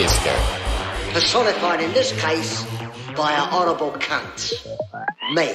Gabberdisco. Personified in this case by a horrible cunt. Me.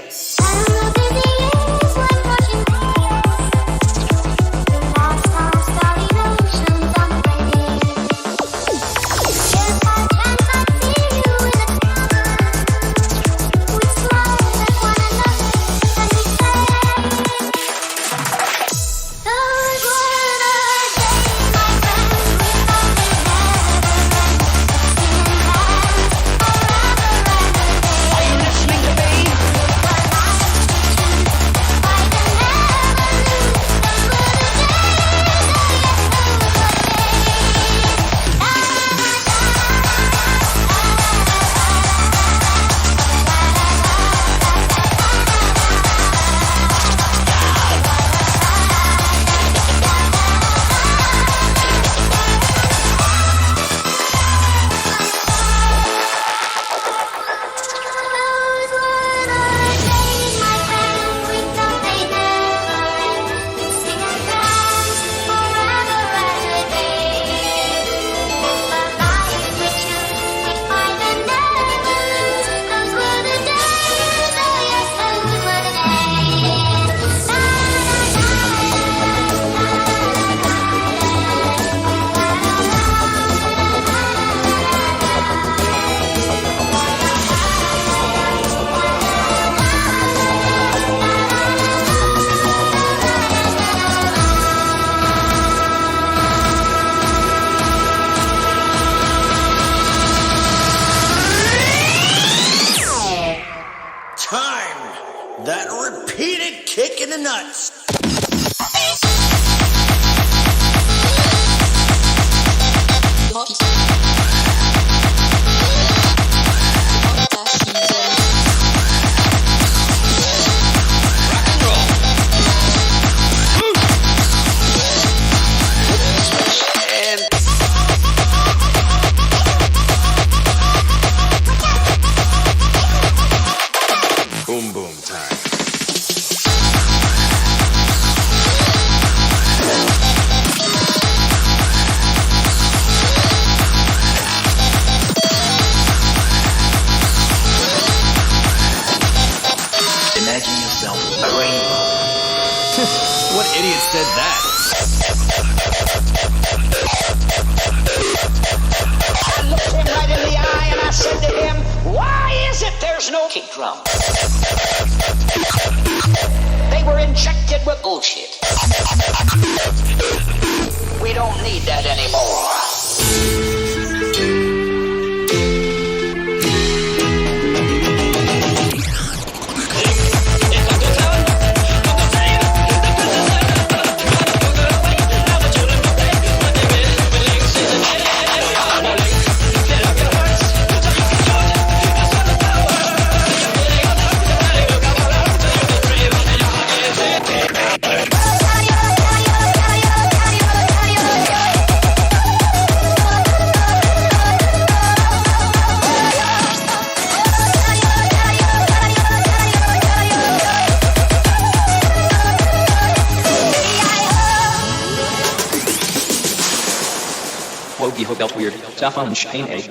That repeated kick in the nuts. Boom boom time. Imagine yourself a rainbow. What idiot said that? I looked him right in the eye and I said to him, "Why is it there's no kick drum?" They were injected with bullshit. We don't need that anymore. Whoa, you felt weird. Saffron and Shane egg.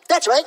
That's right.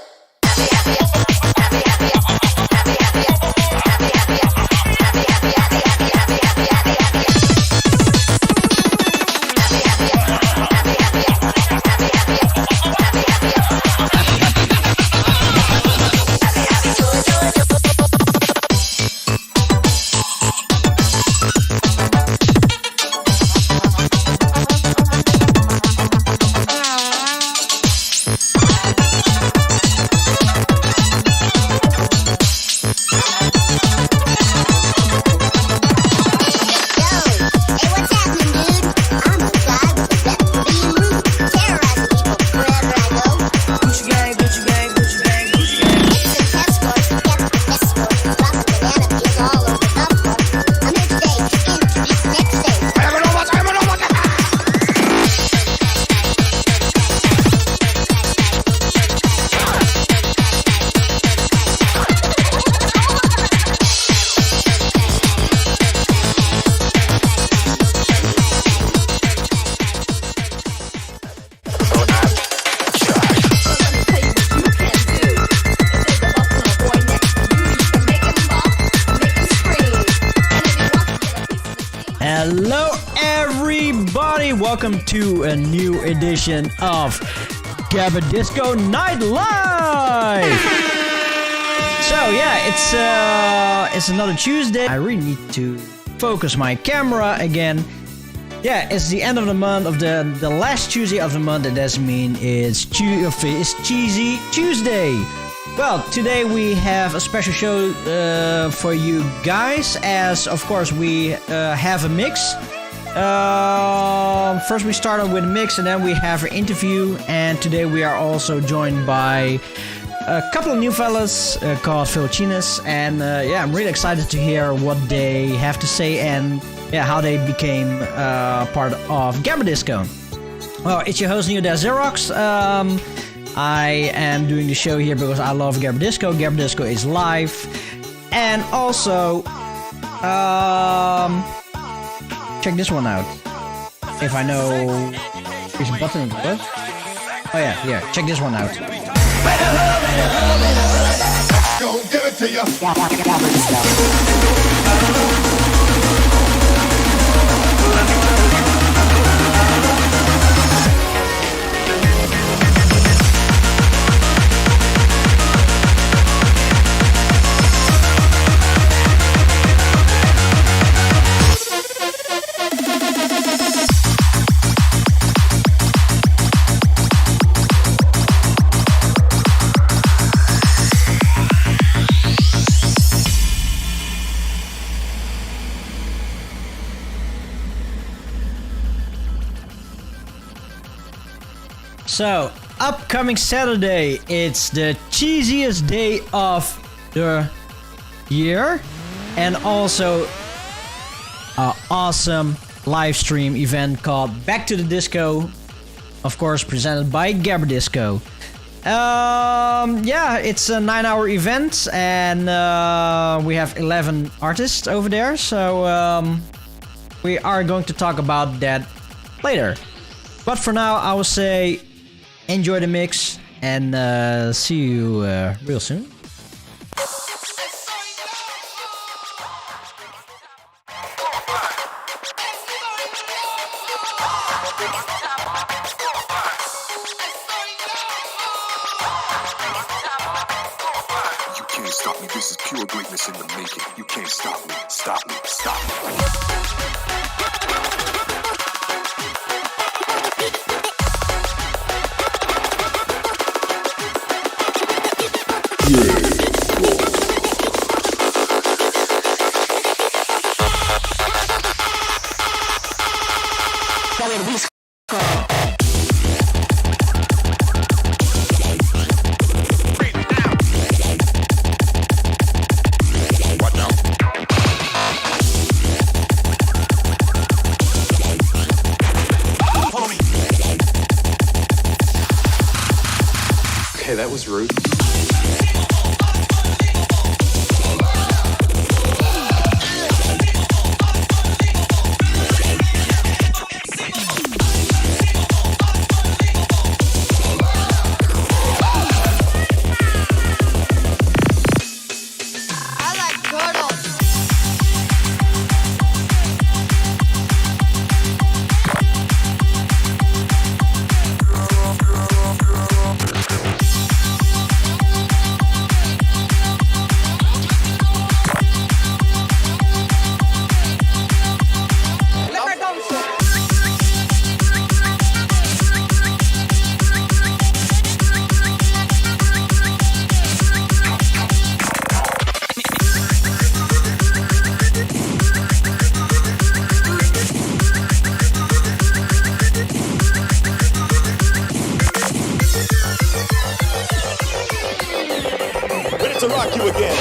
Hello everybody, welcome to a new edition of Gabberdisco Night Live! So yeah, it's another Tuesday. I really need to focus my camera again. Yeah, it's the end of the month, of the last Tuesday of the month, and that means it's Cheesy Tuesday. Well, today we have a special show for you guys, as of course we have a mix. First we started with a mix and then we have an interview, and today we are also joined by a couple of new fellas called Philchinas, and yeah, I'm really excited to hear what they have to say and yeah, how they became part of Gabberdisco. Well, it's your host Neo Da Xerox. I am doing the show here because I love Gabberdisco. Gabberdisco is live. And also, check this one out. If I know... There's a button. What? Oh yeah, here. Check this one out. Go give it to you. So, upcoming Saturday, it's the cheesiest day of the year, and also an awesome live stream event called Back to the Disco, of course presented by Gabberdisco. Yeah, it's a 9-hour event, and we have 11 artists over there, so we are going to talk about that later. But for now, I will say enjoy the mix, and see you real soon. You can't stop me, this is pure greatness in the making. You can't stop me, stop me, stop me. Okay, that was rude. I like turtles. Ready to rock you again.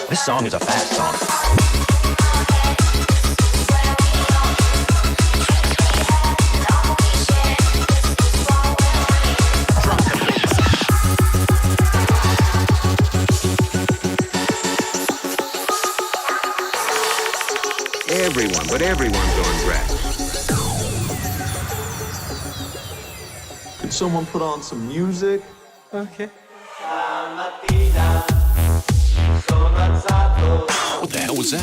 This song is a fast song. Everyone's on crack. Could someone put on some music? Okay. What the hell was that?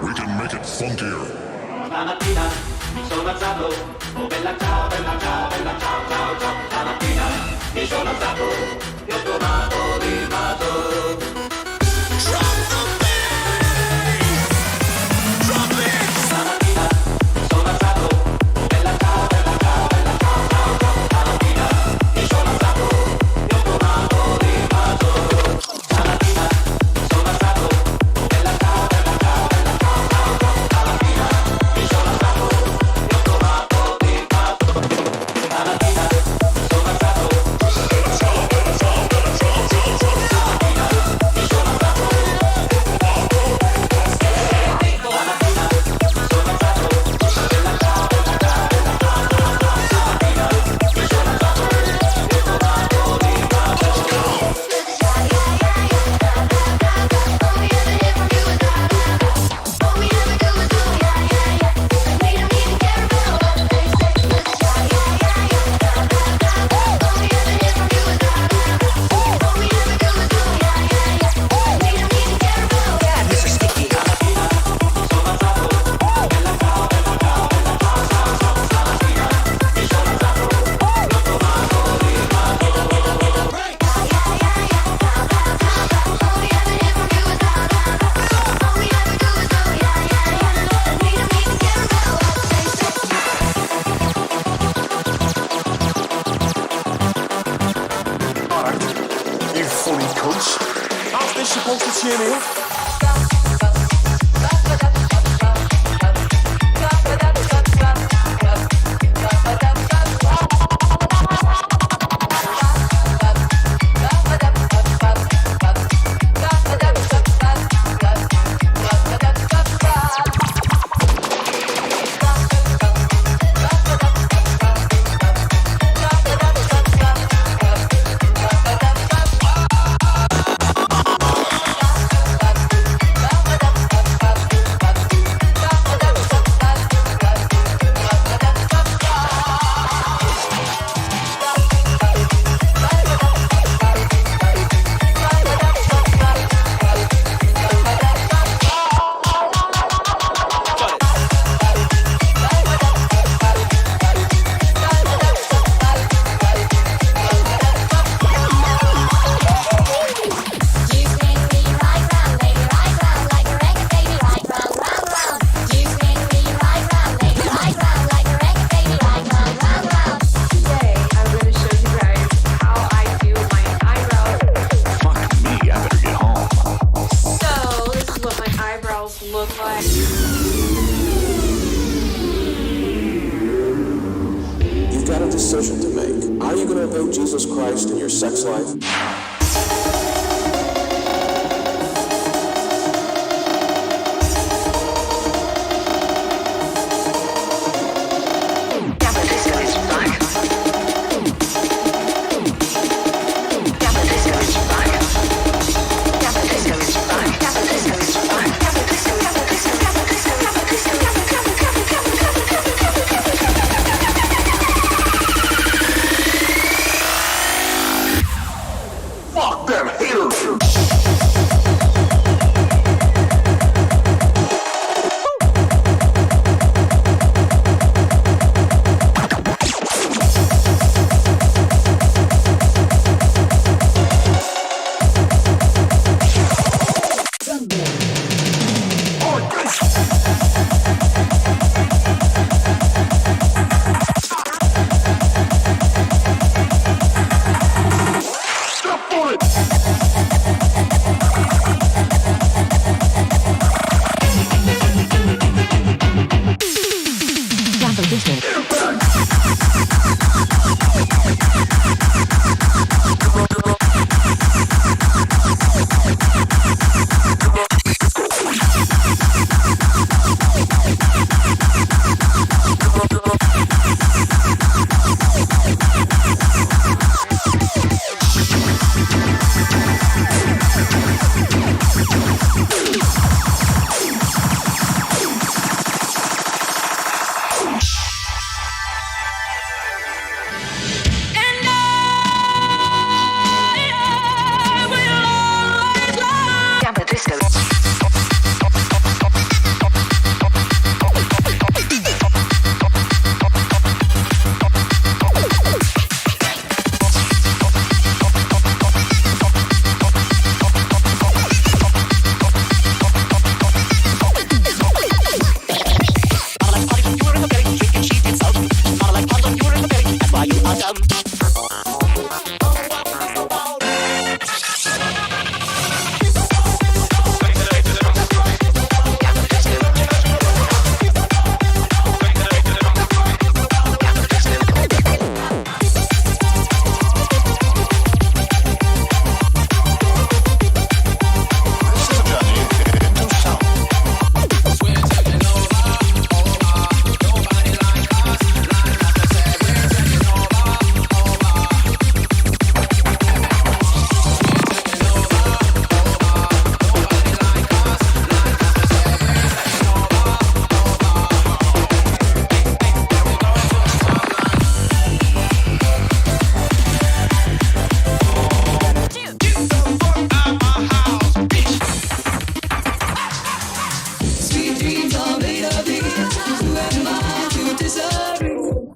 We can make it funkier. Stamattina mi sono alzato, oh bella ciao, bella ciao, bella ciao, ciao, ciao. Stamattina mi sono alzato e ho trovato l'invaso. Drop the bass! Drop it! Stamattina mi sono alzato, oh bella ciao, bella ciao, bella ciao, ciao, ciao. Stamattina mi sono alzato e ho trovato l'invaso. Stamattina mi sono alzato, oh bella ciao, bella ciao, bella ciao, ciao, ciao. Stamattina mi sono alzato e ho trovato l'invaso. Stamattina mi sono alzato. You funny cunts. How's this supposed to cheer me up? Look like. You've got a decision to make. Are you going to obey Jesus Christ in your sex life? Gabberdisco is back. Gabberdisco is back. Gabberdisco is back. Gabberdisco is back. Gabberdisco, Gabberdisco, Gabberdisco, Gabberdisco,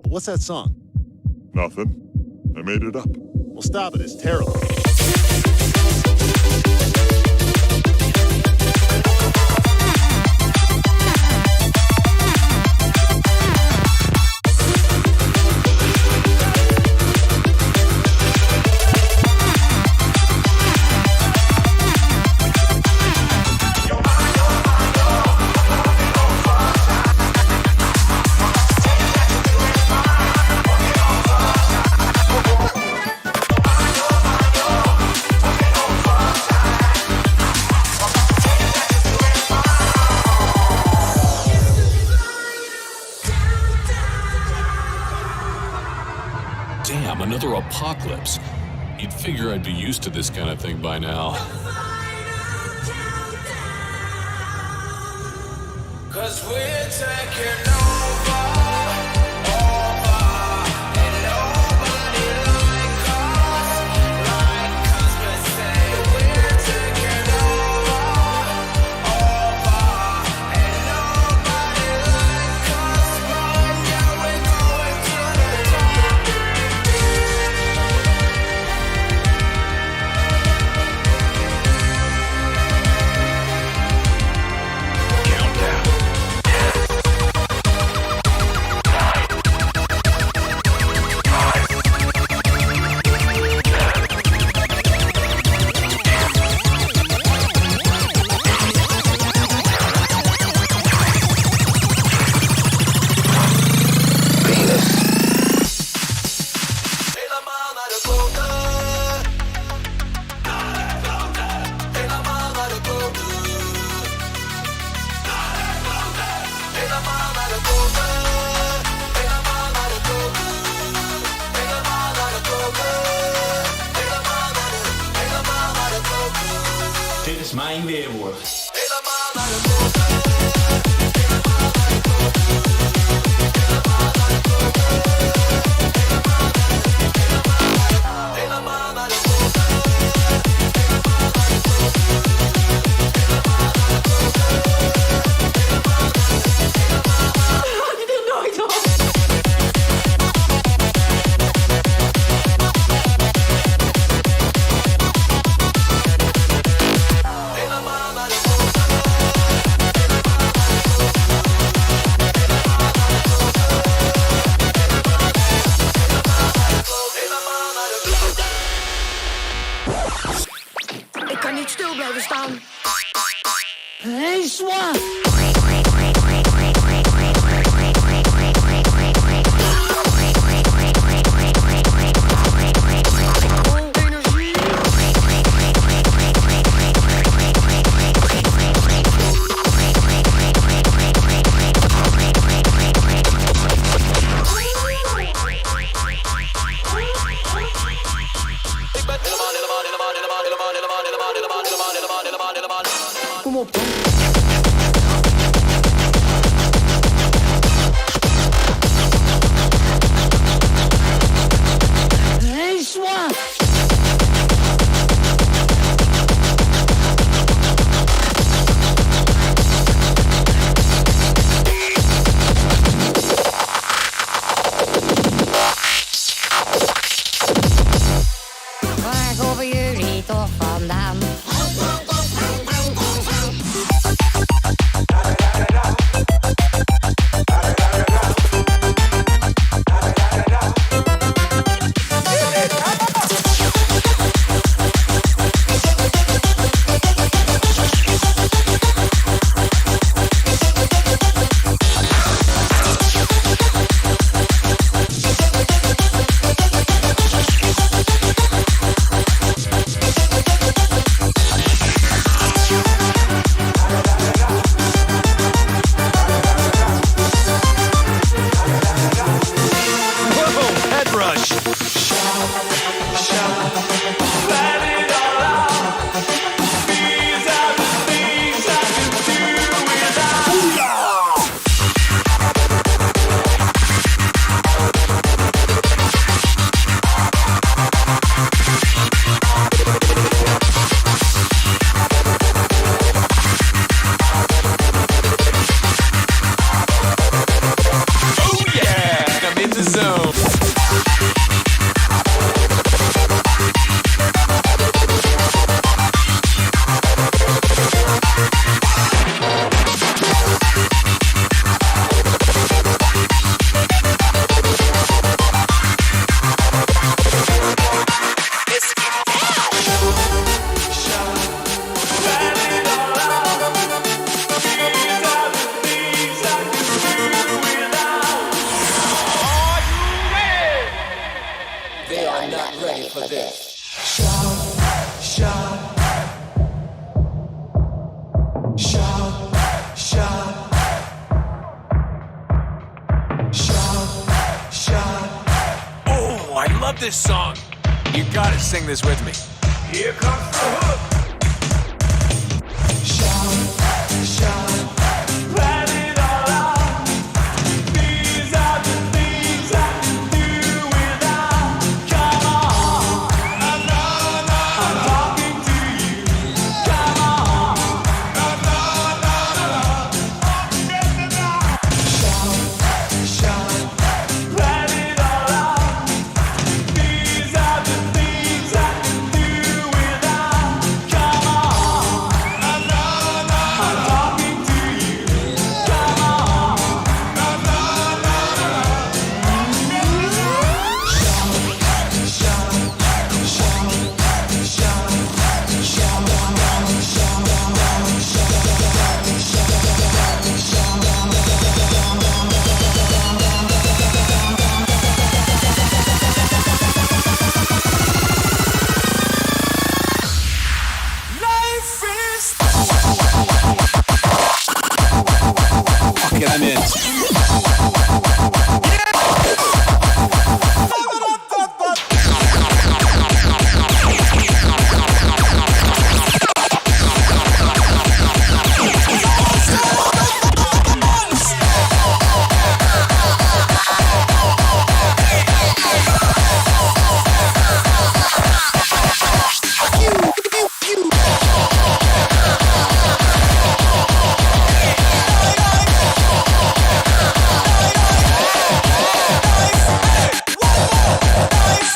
What's that song? Nothing. I made it up. Well, stop it. It's terrible. Damn, another apocalypse. You'd figure I'd be used to this kind of thing by now. 'Cause we're taking over, and nobody like us, but say we're taking over, and nobody like us, but yeah, we're going to the top. Dit is mijn weerwoord. Hey, la mama, love this song. You gotta sing this with me. Here comes the hook. Shout, shout, let it all out. These are the things I can do without. Come on, I'm talking to you. Come on, shout, shout, let it all out. These are the things I can do without. Come on, I'm talking to you. Come on, life is. Fuck it, I'm in.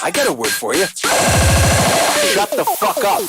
I got a word for you. Shut the fuck up.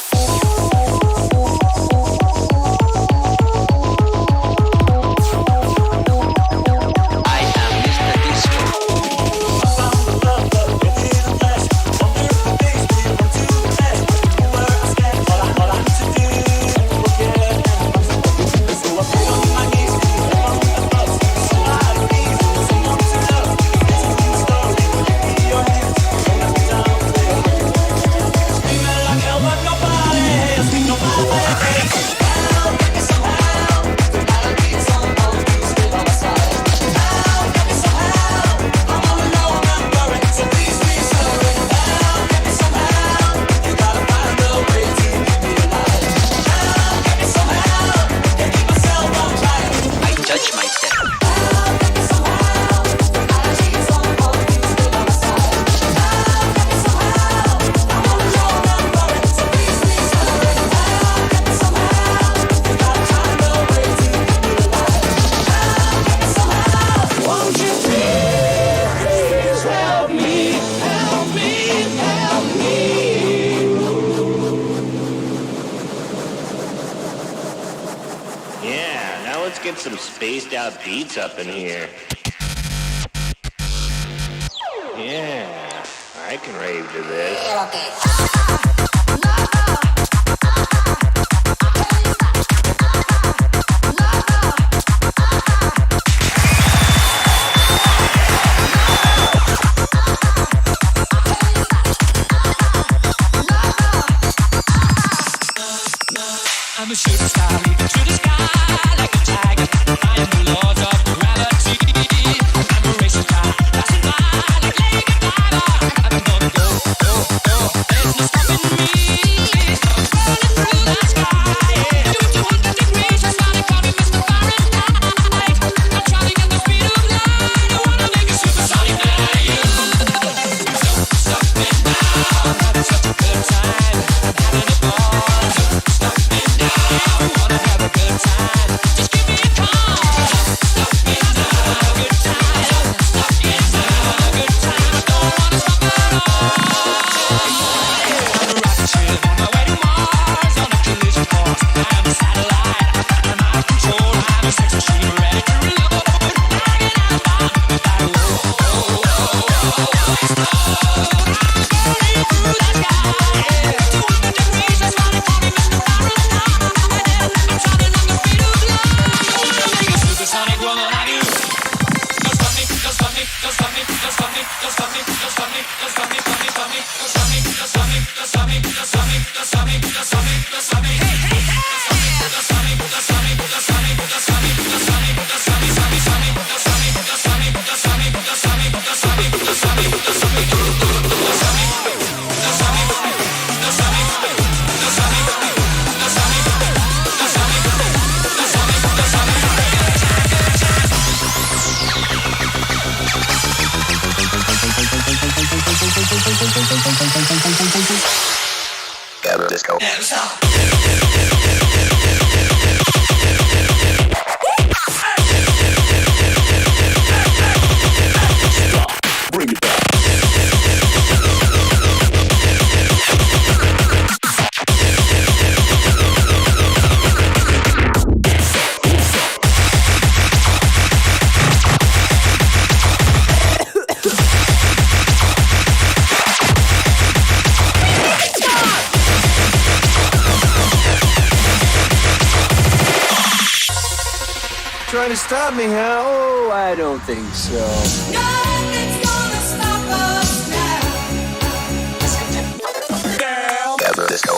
Yeah, now let's get some spaced out beats up in here. Yeah, I can rave to this. I'm a shooting star leaping to the sky like a tiger, defying the laws of gravity. I'm a racing car passing by like Lady Gaga. I'm gonna go, go, go. There's no stopping me. Burning through the sky, yeah. 200 degrees, it's gonna call me Mr. Fahrenheit. I'm traveling at the speed of light. I wanna make a supersonic night. Stop me now, I'm having such a good time. I'm having a ball. Stop me now, I wanna have a good time. Just give me a call. Stop me now, a good time. Stop me now, a good time. I don't wanna stop at all. I'm a rocket ship on my way to Mars, on a collision course. I'm a satellite, I'm out of control. I'm a sex machine ready to reload. Hanging out by the battle. I'm burning through the sky. 200 degrees, that's why they call me Mr. Fahrenheit. I'm traveling on the speed of light. I wanna make a supersonic woman of you. Don't stop me, don't stop me, don't stop me, don't stop me, don't stop me, don't stop me, don't stop me, stop me, stop me, don't stop me, don't stop me, don't stop me, don't stop me, don't stop me, don't stop me, don't stop me. Hey, hey, hey! Don't stop me, don't stop me, don't stop me, don't stop me, don't stop me, don't stop me, don't stop me, stop me, stop me. Trying to stop me, huh? Oh, I don't think so. Nothing's gonna stop us now. Gabberdisco.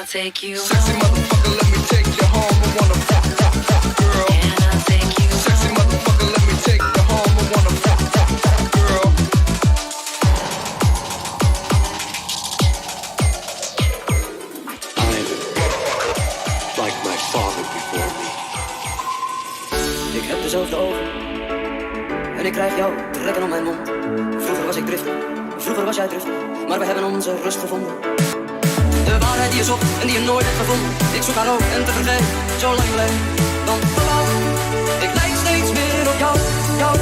Take you sexy motherfucker, let me take you home. I wanna fuck, girl. Can I take you Sexy motherfucker, let me take you home. I wanna fuck, girl. I'm like my father before me. Ik heb dezelfde ogen en ik krijg jou trekken om mijn mond. Vroeger was ik driftig, vroeger was jij driftig, maar we hebben onze rust gevonden. De waarheid die is op en die je nooit hebt gevonden. Ik zoek haar ook en te vergeten, zo lang geleden. Want ik lijk steeds meer op jou, jou.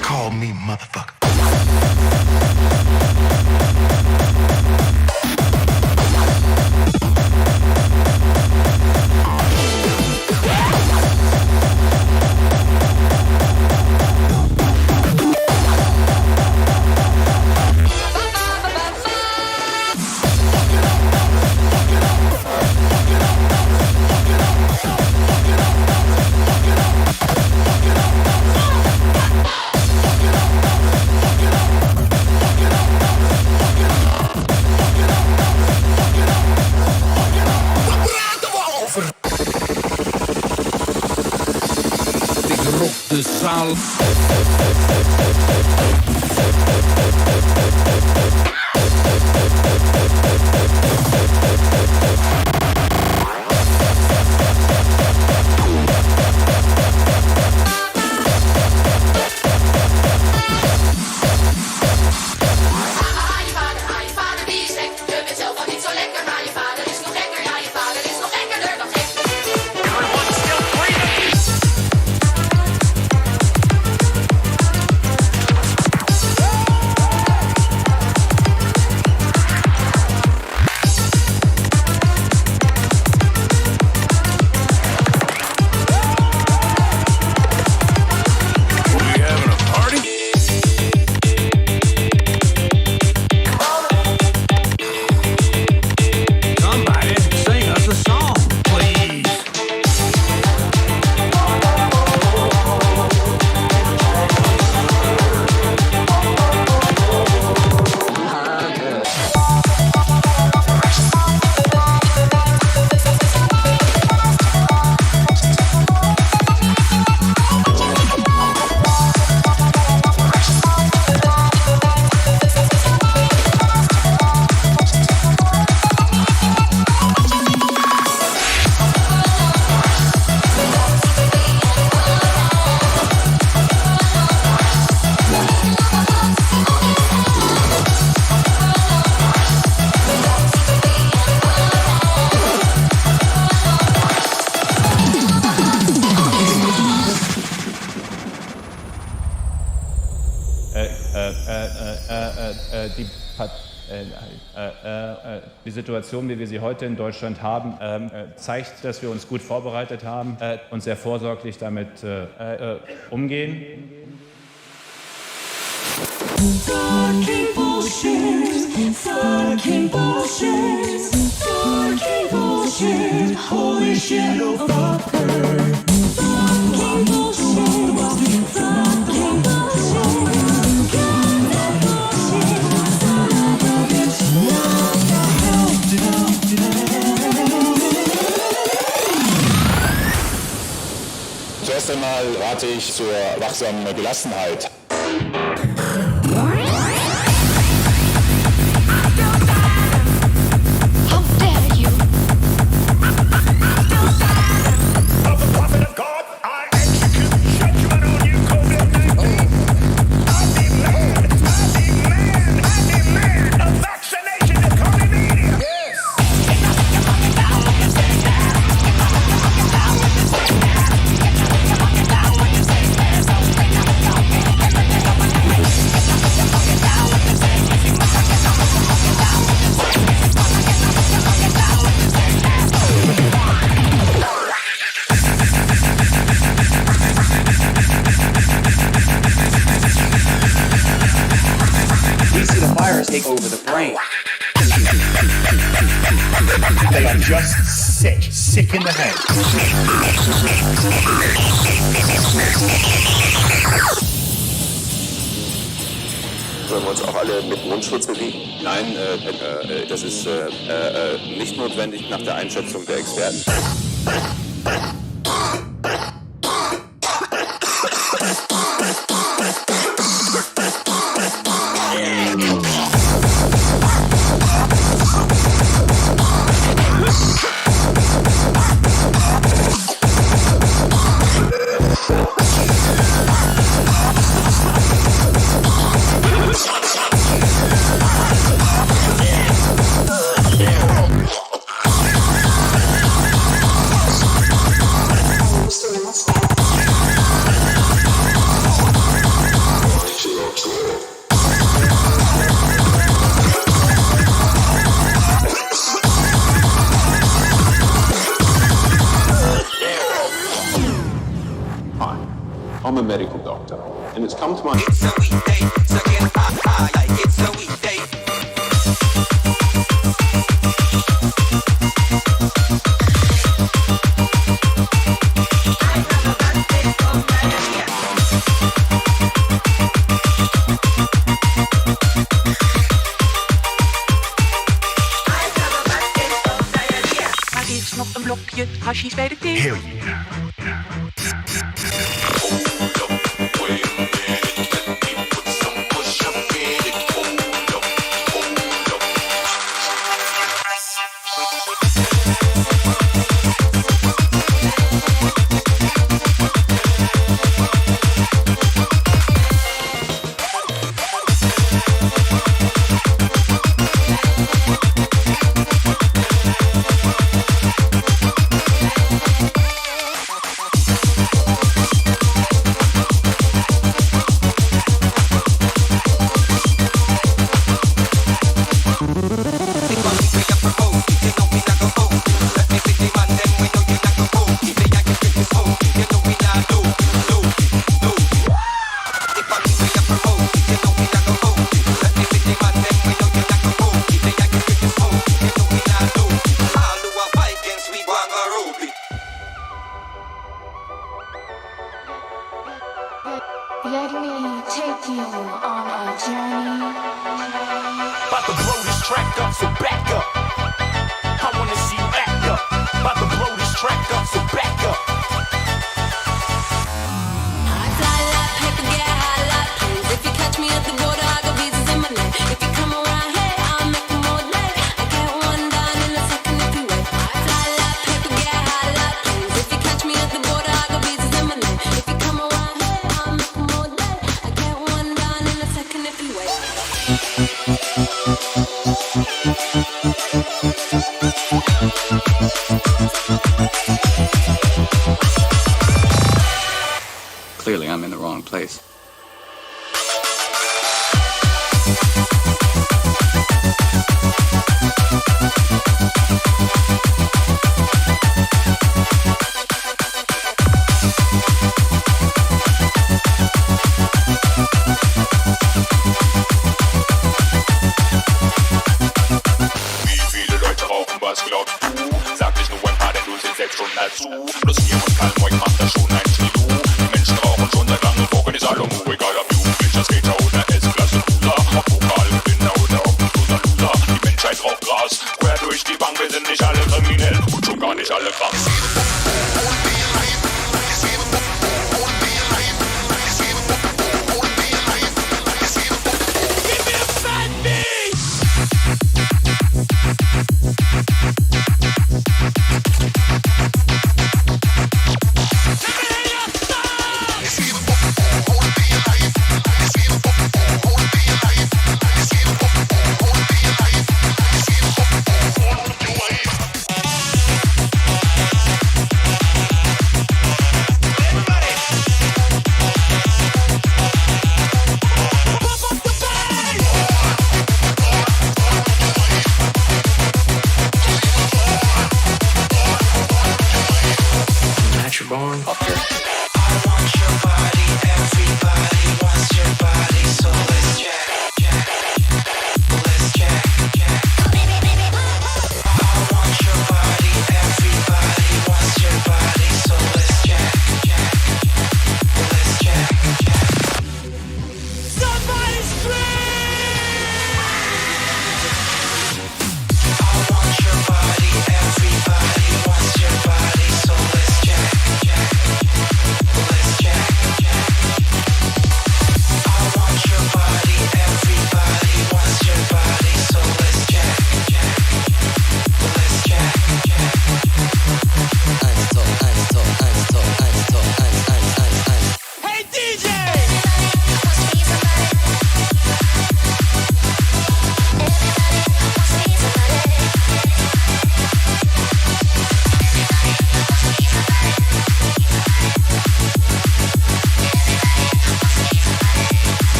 Call me motherfucker. De zaal. die Situation, wie wir sie heute in Deutschland haben, zeigt, dass wir uns gut vorbereitet haben und sehr vorsorglich damit umgehen. Fucking bullshit, fucking bullshit, fucking bullshit, holy shit, oh fuck her. Fucking bullshit, fucking bullshit, got that bullshit, son of a bitch, what the hell? Zuerst einmal rate ich zur wachsamen Gelassenheit. Take over the brain. They are just sick in the head. Sollen wir uns auch alle mit Mundschutz bewegen? Nein, das ist nicht notwendig nach der Einschätzung der Experten. I'm a medical doctor, and it's come to my... It's a weekday, so get high, like it's a weekday. Maar dit is nog een blokje hashish bij de thee. Hell yeah. Let me take you on a journey. About to blow this track up, so back up. I wanna see you act up. About to blow this track up, so back up. I fly like paper, get high like planes. If you catch me at the border, I got visas in my name. If you come around here, I'll make them all day. I get one down in a second if you wait. I fly like paper, get high like planes. If you catch me at the border, I got visas in my name. If you come around here, I'll make them all day. I get one down in a second if you wait. Clearly, I'm in the wrong place.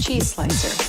cheese slicer.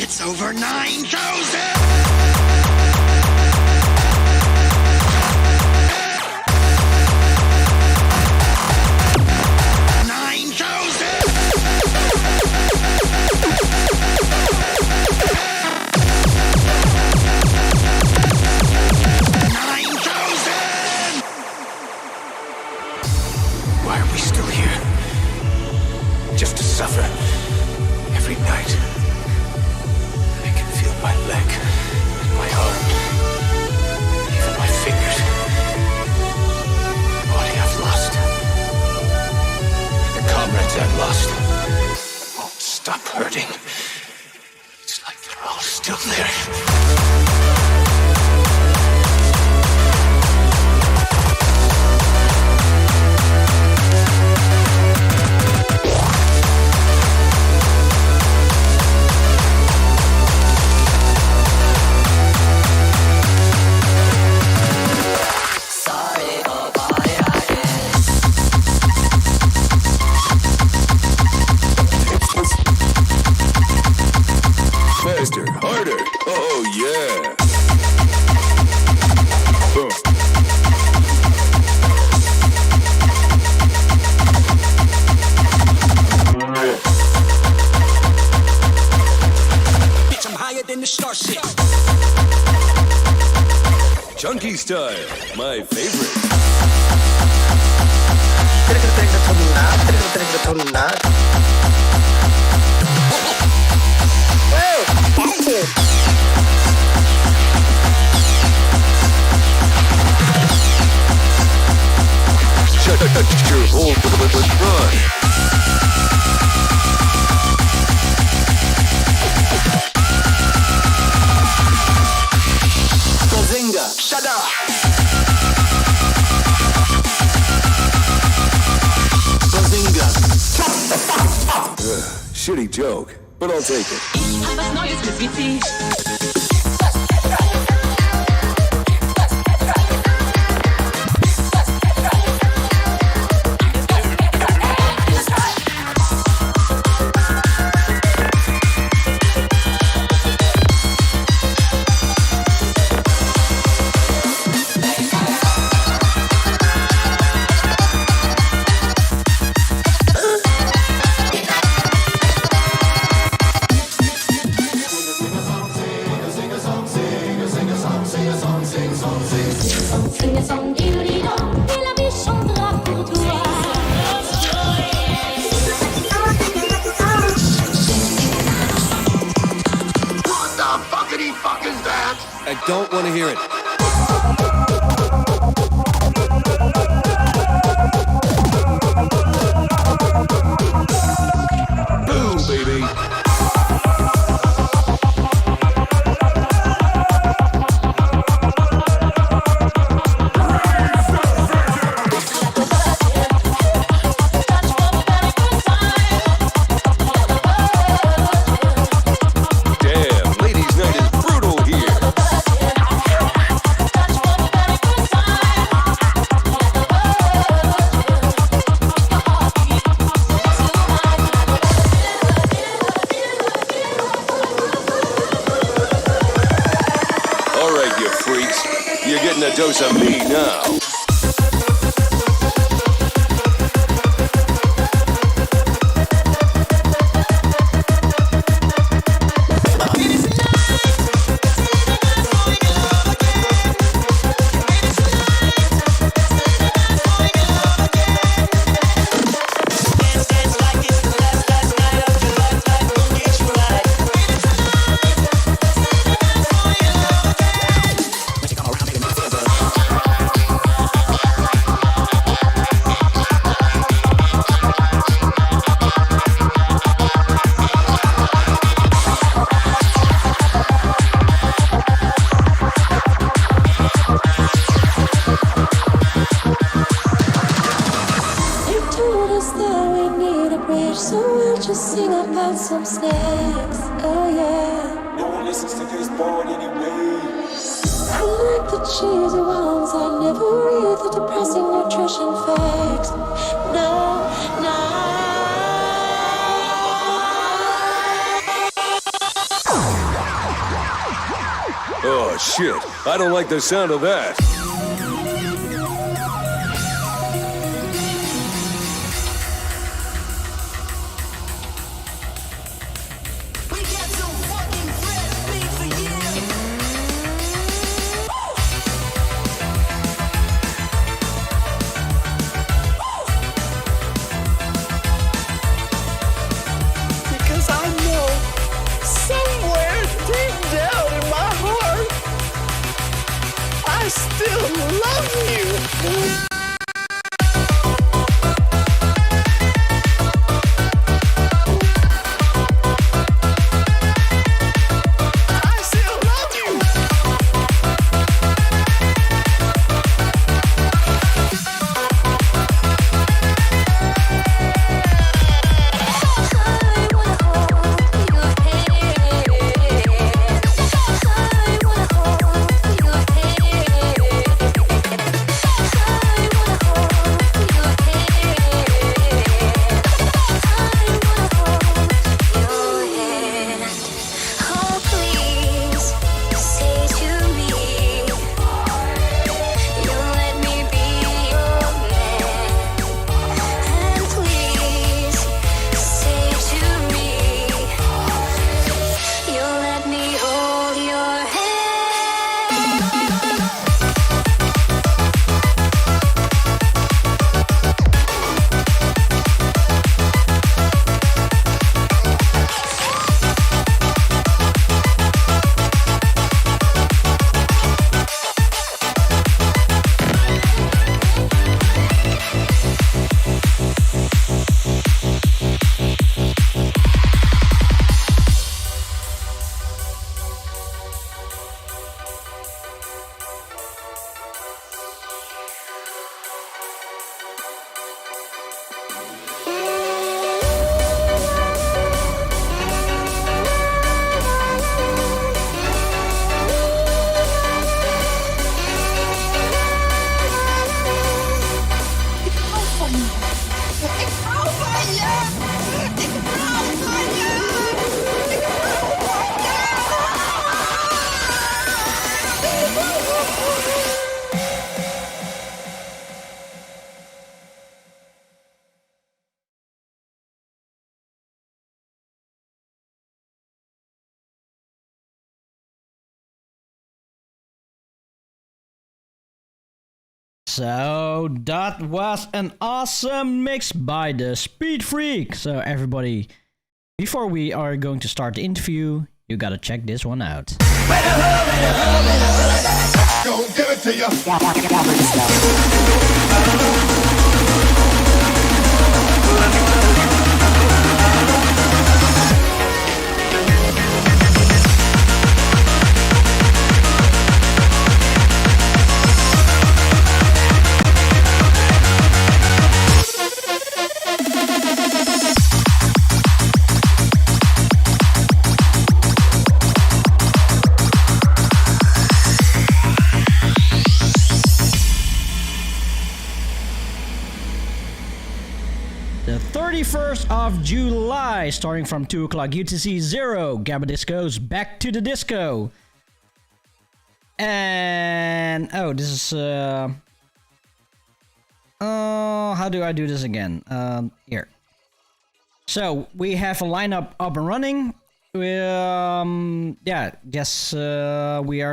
It's over 9,000! Faster, harder. Oh, yeah. Boom. Bitch, I'm higher than the starship. Chunky style, my favorite. Shut your hole with run. Bazinga, shut up. Bazinga. Shitty joke, but I'll take it. Ich hab was Neues für Sweetie. I don't want to hear it. Boom, baby. Damn, ladies' night is brutal here. All right, you freaks. You're getting a dose of me now. Just sing about some snacks, oh yeah. No one listens to this board anyway. I like the cheesy ones, I never read the depressing nutrition facts. No, no. Oh, shit. I don't like the sound of that. Because I know somewhere deep down in my heart, I still love you. I still love So that was an awesome mix by the Speed Freak. So everybody, before we are going to start the interview, you gotta check this one out. Go give it to you. The 31st of July, starting from 2 o'clock UTC 0, Gabberdisco's Back to the Disco. And, oh, this is, how do I do this again? Here. So, we have a lineup up and running. We are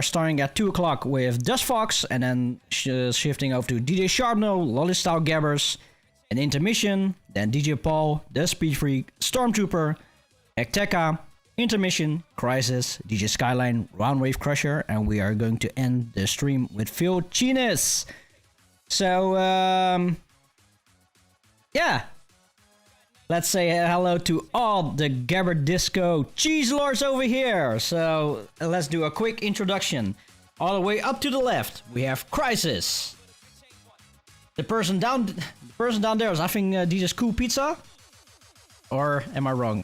starting at 2 o'clock with Dust Fox, and then shifting over to DJ Sharpno, Lolly Style Gabbers, an intermission, then DJ Paul, The Speed Freak, Stormtrooper, Ekteka, intermission, Crisis, DJ Skyline, Round Wave Crusher, and we are going to end the stream with Phil Chinas. So, let's say hello to all the Gabberdisco cheese lords over here. So, let's do a quick introduction. All the way up to the left, we have Crisis. The person down there is having DJ's Cool Pizza, or am I wrong?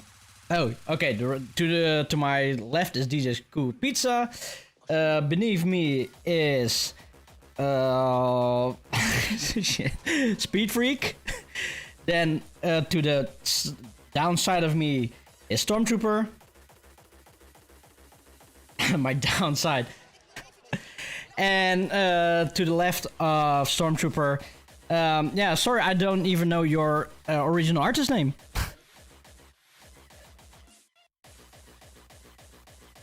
Oh, okay. To my left is DJ's Cool Pizza. Beneath me is Speed Freak. Then to the downside of me is Stormtrooper. My downside. And to the left of Stormtrooper. Sorry, I don't even know your original artist name.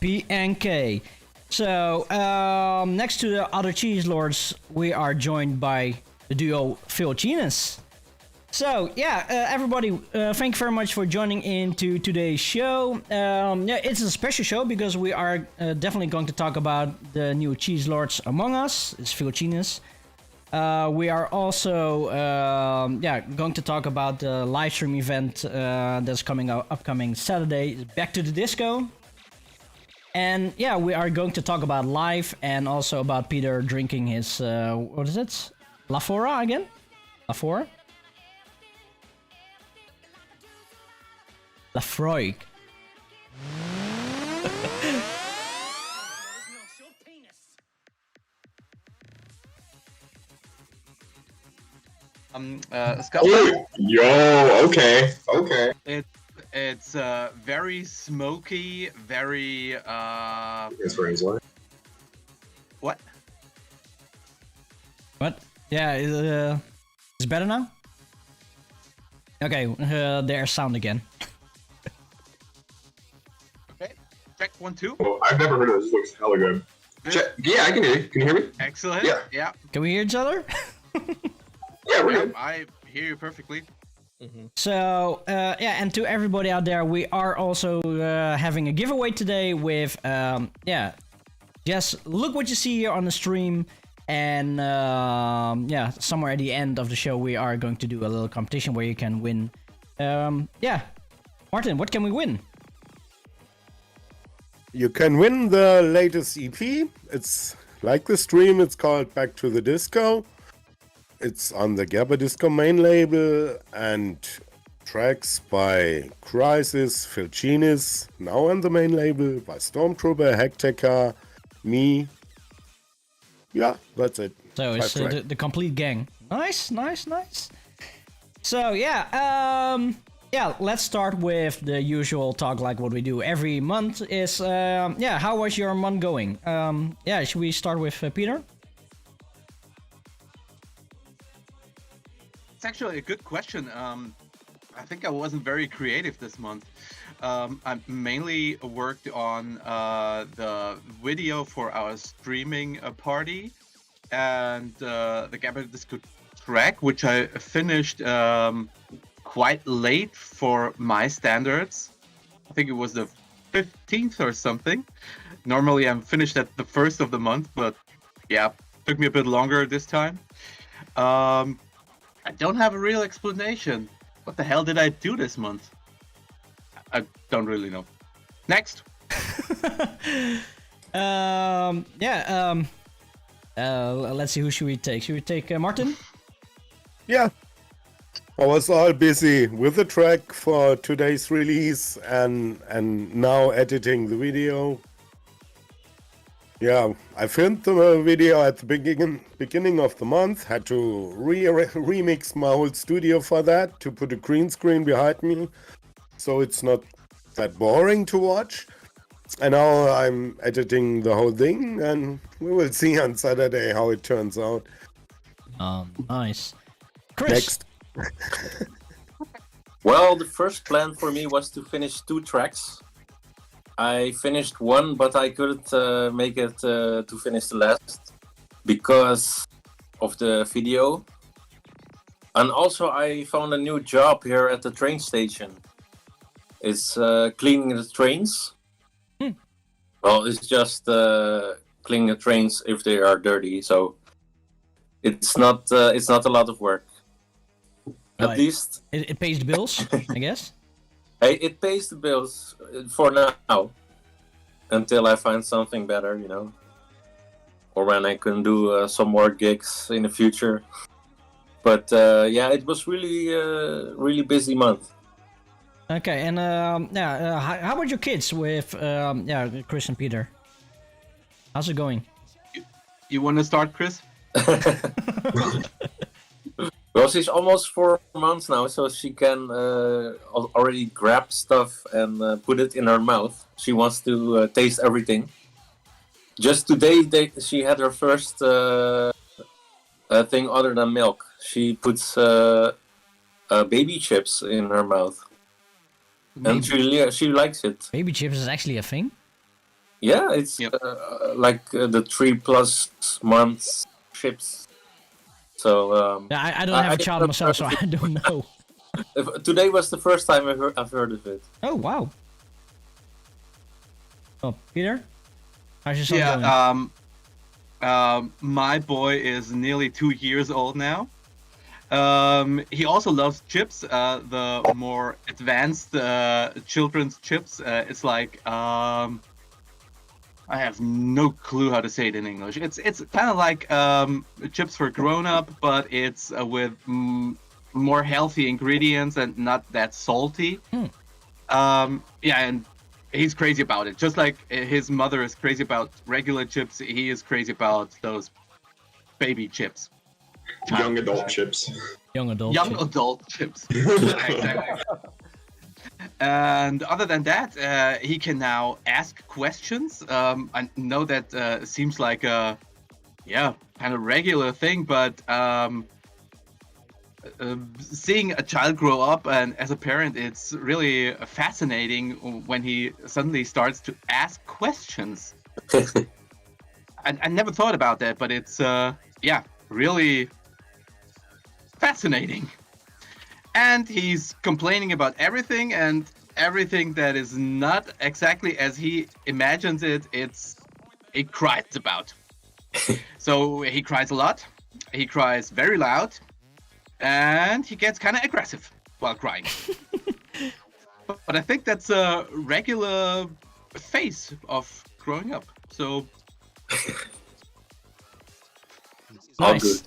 PNK. So, next to the other cheese lords, we are joined by the duo Phil Chinas. So, everybody, thank you very much for joining into today's show. It's a special show because we are definitely going to talk about the new cheese lords among us. It's Phil Chinas. We are also going to talk about the live stream event that's coming out upcoming Saturday, Back to the Disco. And we are going to talk about live and also about Peter drinking his what is it? Lafora again? Lafora? Lafroig. Scott. Yo, okay. It's very smoky, very It's Razor. What? What? Yeah, it's better now? Okay, there's sound again. Okay, check 1 2. Oh, I've never heard of this. Looks hella good. Yeah, I can hear you. Can you hear me? Excellent. Yeah. Can we hear each other? Yeah, we're good. I hear you perfectly. So, and to everybody out there, we are also having a giveaway today with, just look what you see here on the stream. And, somewhere at the end of the show, we are going to do a little competition where you can win. Martin, what can we win? You can win the latest EP. It's like the stream, it's called Back to the Disco. It's on the Gabberdisco main label and tracks by Crisis, Phil Chinas, now on the main label by Stormtrooper, Hecteka, me. Yeah, that's it. So it's the complete gang. Nice. So let's start with the usual talk like what we do every month is, how was your month going? Should we start with Peter? It's actually a good question. I think I wasn't very creative this month. I mainly worked on the video for our streaming party. and the Gabberdisco track, which I finished quite late for my standards. I think it was the 15th or something. Normally I'm finished at the 1st of the month, but yeah, took me a bit longer this time. I don't have a real explanation. What the hell did I do this month? I don't really know. Next. Let's see, who should we take? Should we take Martin? Yeah. I was all busy with the track for today's release and now editing the video. Yeah, I filmed the video at the beginning of the month. Had to remix my whole studio for that to put a green screen behind me, so it's not that boring to watch. And now I'm editing the whole thing, and we will see on Saturday how it turns out. Nice. Chris. Next. Well, the first plan for me was to finish 2 tracks. I finished one, but I couldn't make it to finish the last because of the video. And also I found a new job here at the train station. It's cleaning the trains. Well, it's just cleaning the trains if they are dirty, so it's not a lot of work. At least it pays the bills, I guess. Hey, it pays the bills for now, until I find something better, you know, or when I can do some more gigs in the future. But yeah, it was really busy month. Okay, and how about your kids with Chris and Peter? How's it going? You want to start, Chris? Well, she's almost 4 months now, so she can already grab stuff and put it in her mouth. She wants to taste everything. Just today, she had her first thing other than milk. She puts baby chips in her mouth. And she likes it. Baby chips is actually a thing? Yeah, it's like the 3+ months chips. So yeah, I don't have a child myself, so I don't know. Today was the first time I've heard of it. Oh wow! Oh, Peter, how's your son going? My boy is nearly 2 years old now. He also loves chips, the more advanced children's chips. It's like I have no clue how to say it in English. It's kind of like chips for grown up, but it's with more healthy ingredients and not that salty. Yeah, and he's crazy about it. Just like his mother is crazy about regular chips, he is crazy about those baby chips. Young adult chips. Young adult chips. Exactly. And other than that, he can now ask questions. I know that seems like a kind of regular thing, but seeing a child grow up, and as a parent, it's really fascinating when he suddenly starts to ask questions. I never thought about that, but it's really fascinating. And he's complaining about everything, and everything that is not exactly as he imagines it, he cries about. So he cries a lot, he cries very loud, and he gets kind of aggressive while crying. But I think that's a regular phase of growing up. So nice.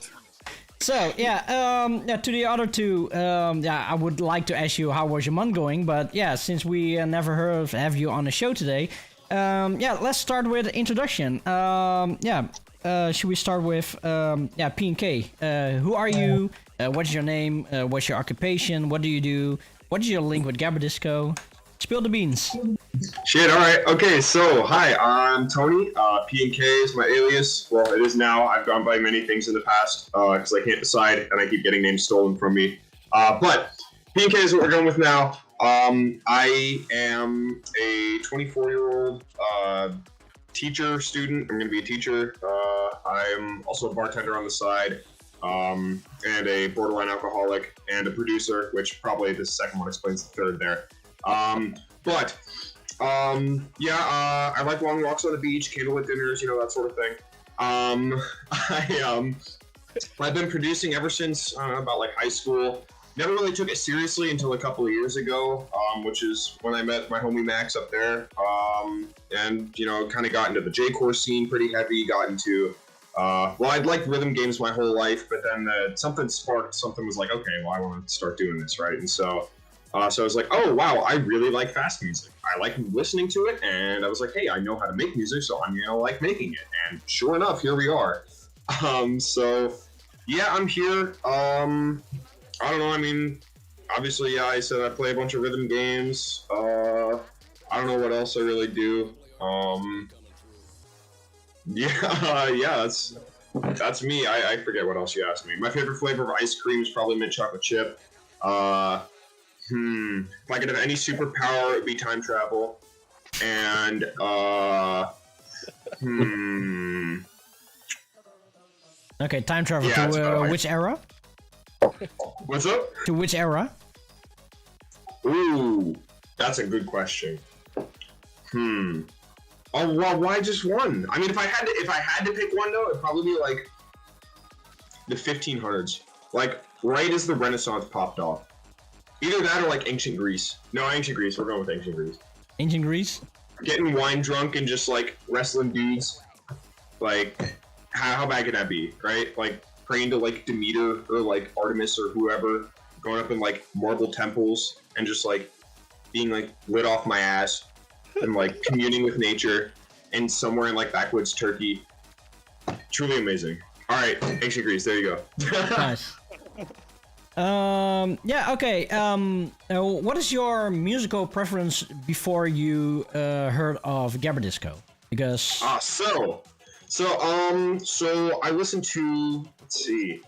So to the other two, I would like to ask you how was your month going, but yeah, since we never have you on the show today, let's start with introduction. Should we start with P&K? Who are you? What's your name? What's your occupation? What do you do? What is your link with Gabberdisco? Spill the beans. Shit, alright. Okay, so, hi, I'm Tony. P&K is my alias. Well, it is now. I've gone by many things in the past, because I can't decide, and I keep getting names stolen from me. But P&K is what we're going with now. I am a 24-year-old teacher, student. I'm going to be a teacher. I'm also a bartender on the side, and a borderline alcoholic, and a producer, which probably the second one explains the third there. I like long walks on the beach, candlelit dinners, that sort of thing. I've been producing ever since about like high school. Never really took it seriously until a couple of years ago, which is when I met my homie Max up there, and kind of got into the J-Core scene pretty heavy. Got into I'd liked rhythm games my whole life, but then something sparked. Something was like, okay, well, I want to start doing this, right? And so I was like, oh wow, I really like fast music. I like listening to it, and I was like, hey, I know how to make music, so I'm gonna like making it. And sure enough, here we are. So yeah, I'm here. I don't know, I mean, obviously, yeah, I said I play a bunch of rhythm games. I don't know what else I really do. That's me. I forget what else you asked me. My favorite flavor of ice cream is probably mint chocolate chip. If I could have any superpower, it would be time travel. And, Okay, time travel to which era? What's up? To which era? Ooh, that's a good question. Oh, well, why just one? I mean, if I had to pick one though, it'd probably be like the 1500s, like right as the Renaissance popped off. Either that or like ancient Greece. No, ancient Greece. We're going with ancient Greece. Ancient Greece? Getting wine drunk and just like wrestling dudes. Like, how bad could that be, right? Like praying to like Demeter or like Artemis or whoever, going up in like marble temples and just like being like lit off my ass and like communing with nature and somewhere in like backwoods Turkey. Truly amazing. All right, ancient Greece. There you go. Nice. Yeah. Okay. What is your musical preference before you heard of Gabberdisco? Because So I listened to, let's see,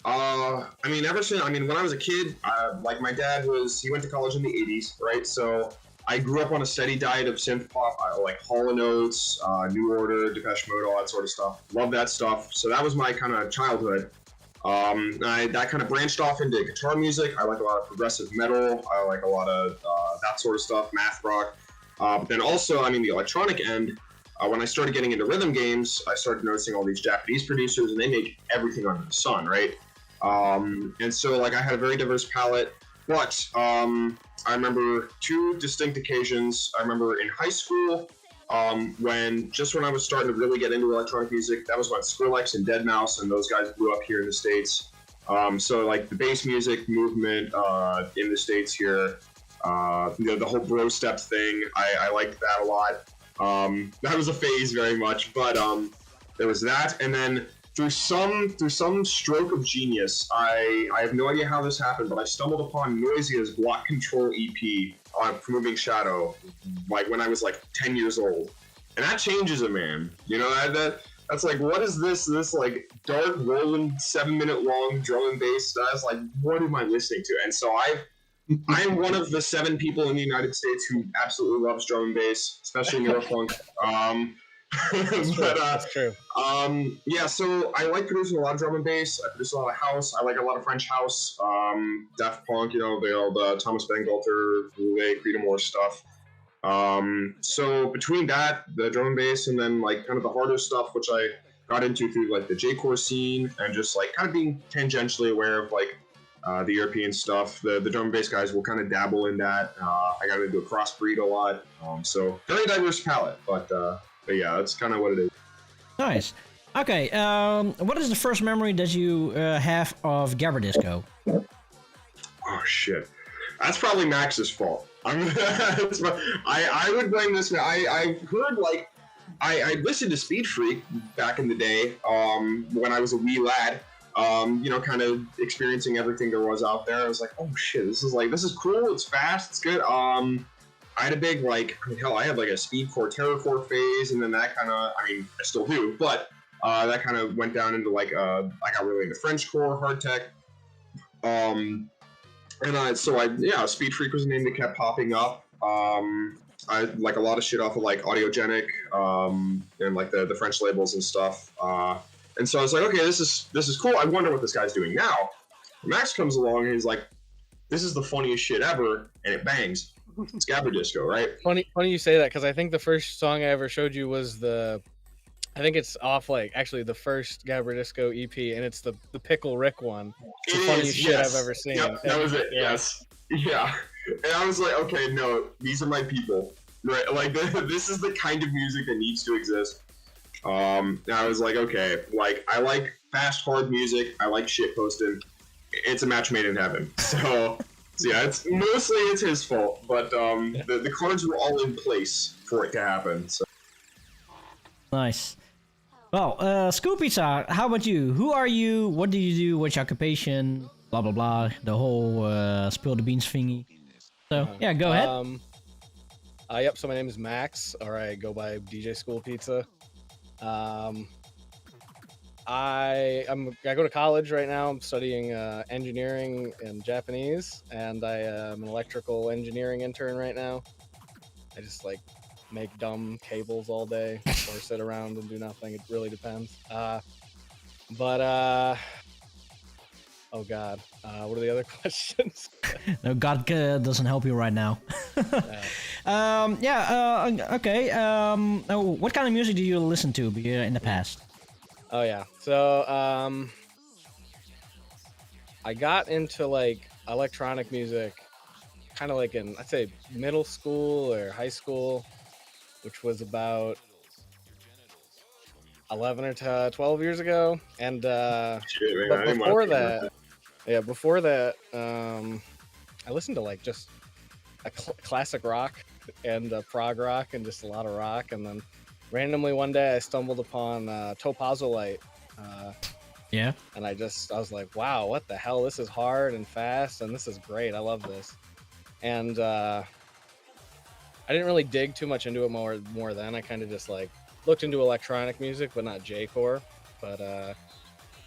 I mean, when I was a kid, like my dad he went to college in the 80s, right? So I grew up on a steady diet of synth pop. I like Hall & Oates, New Order, Depeche Mode, all that sort of stuff. Love that stuff. So that was my kind of childhood. That kind of branched off into guitar music. I like a lot of progressive metal. I like a lot of that sort of stuff, math rock. But then also, the electronic end, when I started getting into rhythm games, I started noticing all these Japanese producers, and they make everything under the sun, right? And so, like, I had a very diverse palette. But I remember two distinct occasions. I remember in high school, when I was starting to really get into electronic music, that was when Skrillex and Deadmau5 and those guys blew up here in the States. So, like, the bass music movement in the States here, the whole bro step thing, I liked that a lot. That was a phase very much, but there was that, and then through some stroke of genius, I have no idea how this happened, but I stumbled upon Noisea's Block Control EP on Moving Shadow, like when I was like 10 years old, and that changes a man. That's like, what is this like dark rolling 7-minute long drum and bass stuff? Like, what am I listening to? And so I'm one of the 7 people in the United States who absolutely loves drum and bass, especially neurofunk. That's true. Yeah, so I like producing a lot of drum and bass. I produce a lot of house. I like a lot of French house, Daft Punk, the old Thomas Bangalter, Roulet, Creedmoor stuff. So between that, the drum and bass, and then like kind of the harder stuff, which I got into through like the J-Core scene, and just like kind of being tangentially aware of like the European stuff. The drum and bass guys will kind of dabble in that. I got into a crossbreed a lot. So very diverse palette, but yeah, that's kind of what it is. Nice. Okay, what is the first memory that you have of Gabberdisco? Oh shit, that's probably Max's fault. I would blame this man. I've heard like I listened to Speed Freak back in the day when I was a wee lad. Kind of experiencing everything there was out there. I was like, oh shit, this is cool, it's fast, it's good. I had a big, I had like a speedcore, terrorcore phase, and then that kind of, I still do, but that kind of went down into I got really into Frenchcore, hard tech. Speed Freak was a name that kept popping up. I like a lot of shit off of like Audiogenic, and like the French labels and stuff. And so I was like, okay, this is cool. I wonder what this guy's doing now. Max comes along and he's like, this is the funniest shit ever, and it bangs. It's Gabberdisco, right? Funny you say that, because I think the first song I ever showed you was I think it's off actually the first Gabberdisco EP, and it's the Pickle Rick one. It's the funniest shit I've ever seen. Yep, that was it. Yes. Yeah. And I was like, okay, no, these are my people, right? Like this is the kind of music that needs to exist. And I was like, okay, like I like fast, hard music. I like shit posting. It's a match made in heaven. So yeah, it's mostly his fault, but the cards were all in place for it to happen. So. Nice. Well, School Pizza, how about you? Who are you? What do you do? What's your occupation? Blah, blah, blah. The whole spill the beans thingy. So, yeah, go ahead. Yep, so my name is Max, or I go by DJ School Pizza. I go to college right now. I'm studying engineering and Japanese, and I am an electrical engineering intern right now. I just make dumb cables all day or sit around and do nothing. It really depends. Oh God, what are the other questions? No, God doesn't help you right now. Okay. What kind of music do you listen to in the past? Oh yeah, so I got into electronic music kind of in, I'd say, middle school or high school, which was about 11 or 12 years ago. And but before that, I listened to just a classic rock and prog rock and just a lot of rock. And then randomly one day I stumbled upon Topazolite. Yeah. And I was like, wow, what the hell? This is hard and fast, and this is great. I love this. And I didn't really dig too much into it more then. I kind of just looked into electronic music, but not J-core. But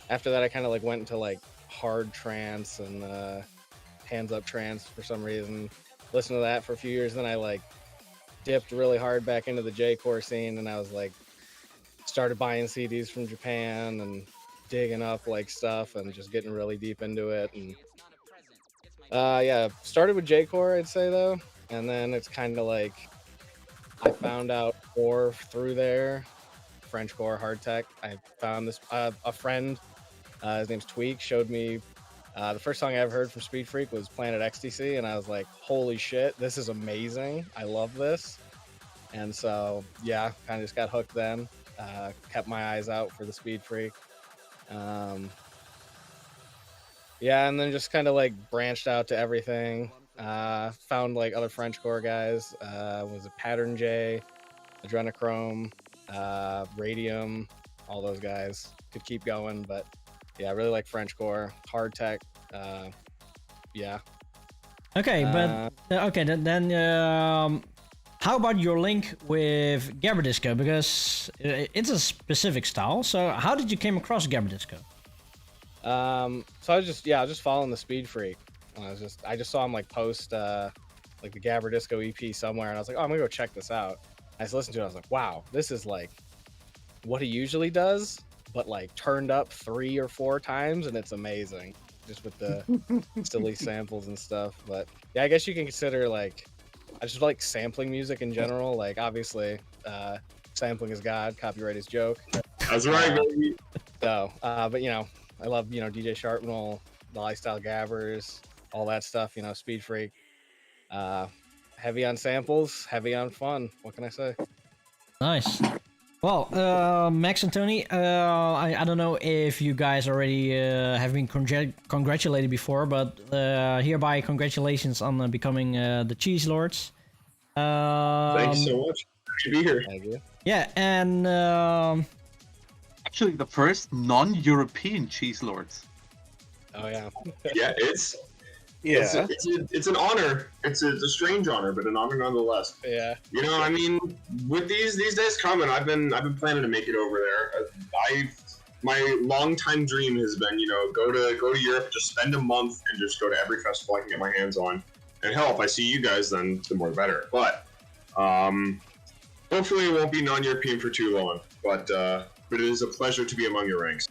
after that, I kind of went into hard trance and hands up trance for some reason. Listened to that for a few years. Then I dipped really hard back into the J-core scene, and I was started buying CDs from Japan and digging up stuff and just getting really deep into it. And started with J-core, I'd say, though. And then it's kind of I found out core through there, French core, hard tech. I found this, a friend, his name's Tweak, showed me, the first song I ever heard from Speed Freak was Planet Ecstasy, and I was like, holy shit, this is amazing. I love this. And so, yeah, kind of just got hooked then. Kept my eyes out for the Speed Freak. Yeah, and then just kind of branched out to everything. Found other Frenchcore guys. Was it Pattern J, Adrenochrome, Radium, all those guys. Could keep going, but yeah, I really like Frenchcore, hard tech. Yeah. Okay, but okay, then how about your link with Gabberdisco? Because it's a specific style. So how did you came across Gabberdisco? So I was just following the Speed Freak. I just saw him post the Gabberdisco EP somewhere, and I was like, oh, I'm gonna go check this out. I just listened to it. I was like, wow, this is what he usually does, but turned up 3 or 4 times, and it's amazing. Just with the silly samples and stuff. But yeah, I guess you can consider I just like sampling music in general. Obviously, sampling is God, copyright is joke. That's right, baby. So, but I love DJ Sharpnel, the Lifestyle Gabbers, all that stuff. Speed Freak. Heavy on samples, heavy on fun. What can I say? Nice. Well, Max and Tony, I don't know if you guys already have been congratulated before, but hereby congratulations on becoming the Cheese Lords. Thank you so much. Good to be here. Thank you. Yeah, and actually the first non-European Cheese Lords. Oh yeah. Yeah, it's an honor. It's a strange honor, but an honor nonetheless. Yeah. I mean, with these days coming, I've been planning to make it over there. My longtime dream has been, go to Europe, just spend a month and just go to every festival I can get my hands on. And hell, if I see you guys, then the more the better. But hopefully it won't be non-European for too long. But but it is a pleasure to be among your ranks.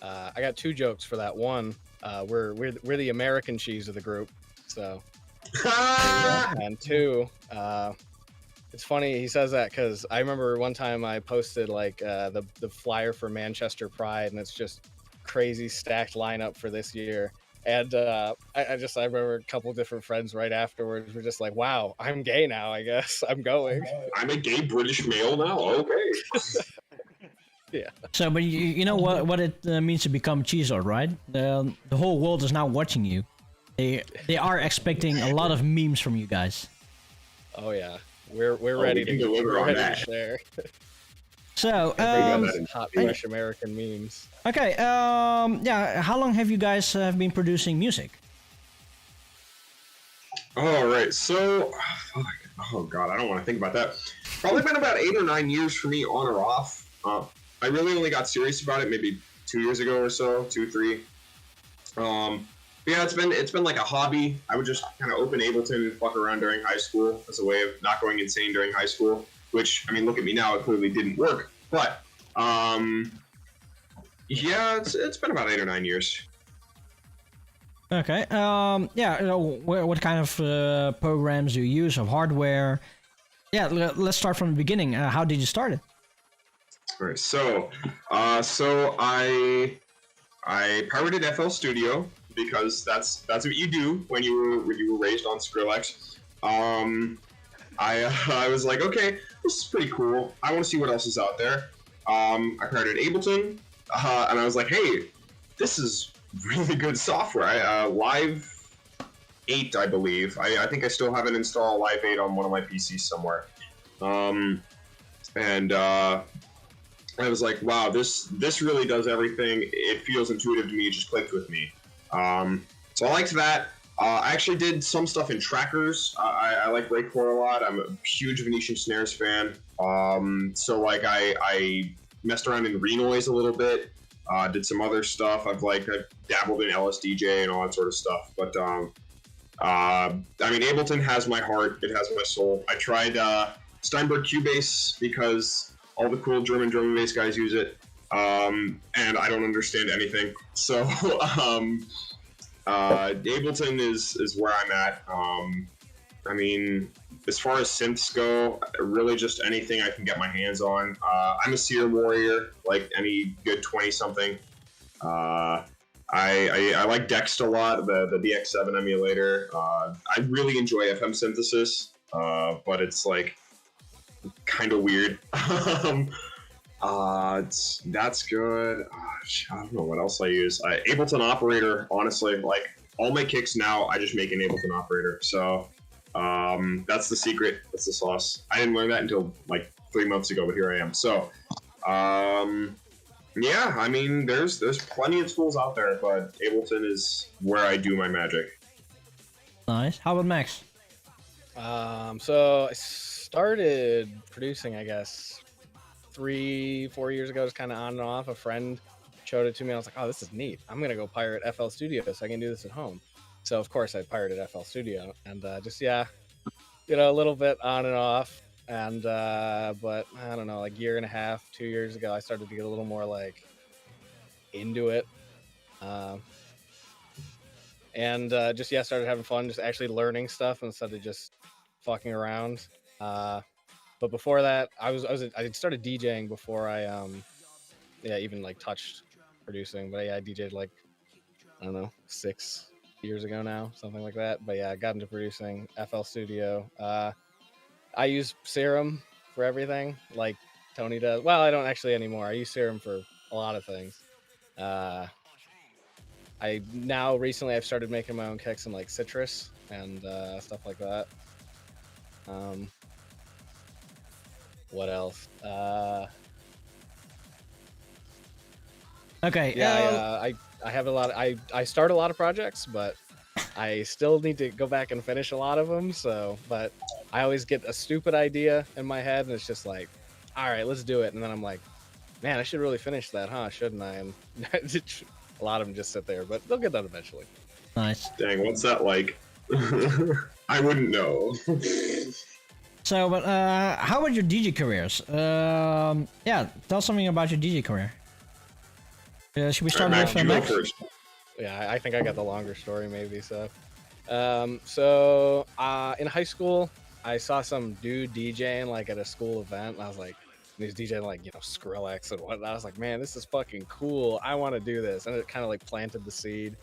I got 2 jokes for that. One, we're the American cheese of the group, so. And 2, it's funny he says that because I remember one time I posted like the flyer for Manchester Pride, and it's just crazy stacked lineup for this year. And I remember a couple different friends right afterwards were just like, "Wow, I'm gay now. I guess I'm going. I'm a gay British male now. Okay." Yeah. So, but you know what it means to become Cheezo, right? The whole world is now watching you. They are expecting a lot of memes from you guys. Oh yeah, we're ready to share. So, hot fresh American memes. Okay, yeah. How long have you guys have been producing music? All right, so, oh god, I don't want to think about that. Probably been about 8 or 9 years for me, on or off. I really only got serious about it maybe 2 years ago or so, 2, 3. Yeah, it's been like a hobby. I would just kind of open Ableton and fuck around during high school as a way of not going insane during high school. Which, I mean, look at me now, it clearly didn't work. But, yeah, it's been about 8 or 9 years. Okay, yeah, what kind of programs do you use, of hardware? Yeah, let's start from the beginning. How did you start it? All right, so I pirated FL Studio because that's what you do when you were raised on Skrillex. I was like, okay, this is pretty cool. I want to see what else is out there. I pirated Ableton, and I was like, hey, this is really good software. Live 8, I believe. I think I still have it installed Live 8 on one of my PCs somewhere. And I was like, wow, this really does everything. It feels intuitive to me. It just clicked with me. So I liked that. I actually did some stuff in trackers. I like breakcore a lot. I'm a huge Venetian Snares fan. So like I messed around in Renoise a little bit. Did some other stuff. I've dabbled in LSDJ and all that sort of stuff. But I mean, Ableton has my heart. It has my soul. I tried Steinberg Cubase because all the cool German drum and bass guys use it, and I don't understand anything. So Ableton is where I'm at. I mean, as far as synths go, really just anything I can get my hands on. I'm a Serum warrior, like any good 20-something. I like Dext a lot, the DX7 emulator. I really enjoy FM synthesis, but it's like kind of weird. That's good. I don't know what else I use. Ableton Operator, honestly, like all my kicks now, I just make an Ableton Operator. So that's the secret. That's the sauce. I didn't learn that until like 3 months ago, but here I am. So yeah, I mean, there's plenty of tools out there, but Ableton is where I do my magic. Nice. How about Max? So I started producing, I guess, 3-4 years ago, just kind of on and off. A friend showed it to me, and I was like, oh, this is neat. I'm gonna go pirate FL Studio so I can do this at home. So of course I pirated FL Studio, and just a little bit on and off. And but I don't know, like 1.5 years, 2 years ago, I started to get a little more like into it, and started having fun, just actually learning stuff instead of just fucking around. But before that, I started DJing before I even like touched producing. But yeah, I DJ'd like, I don't know, 6 years ago now, something like that. But yeah, I got into producing FL Studio. I use Serum for everything, like Tony does. Well, I don't actually anymore. I use Serum for a lot of things. Recently I've started making my own kicks in like Citrus and stuff like that. What else? Okay. Yeah, I have a lot. I start a lot of projects, but I still need to go back and finish a lot of them. So, but I always get a stupid idea in my head, and it's just like, all right, let's do it. And then I'm like, man, I should really finish that, huh? Shouldn't I? And a lot of them just sit there, but they'll get done eventually. Nice. Dang, what's that like? I wouldn't know. So, but how about your DJ careers? Yeah, tell something about your DJ career. Should we start with Max? Yeah, I think I got the longer story maybe. So, in high school, I saw some dude DJing like at a school event, and I was like, he was DJing like, you know, Skrillex and whatnot. I was like, man, this is fucking cool. I want to do this, and it kind of like planted the seed.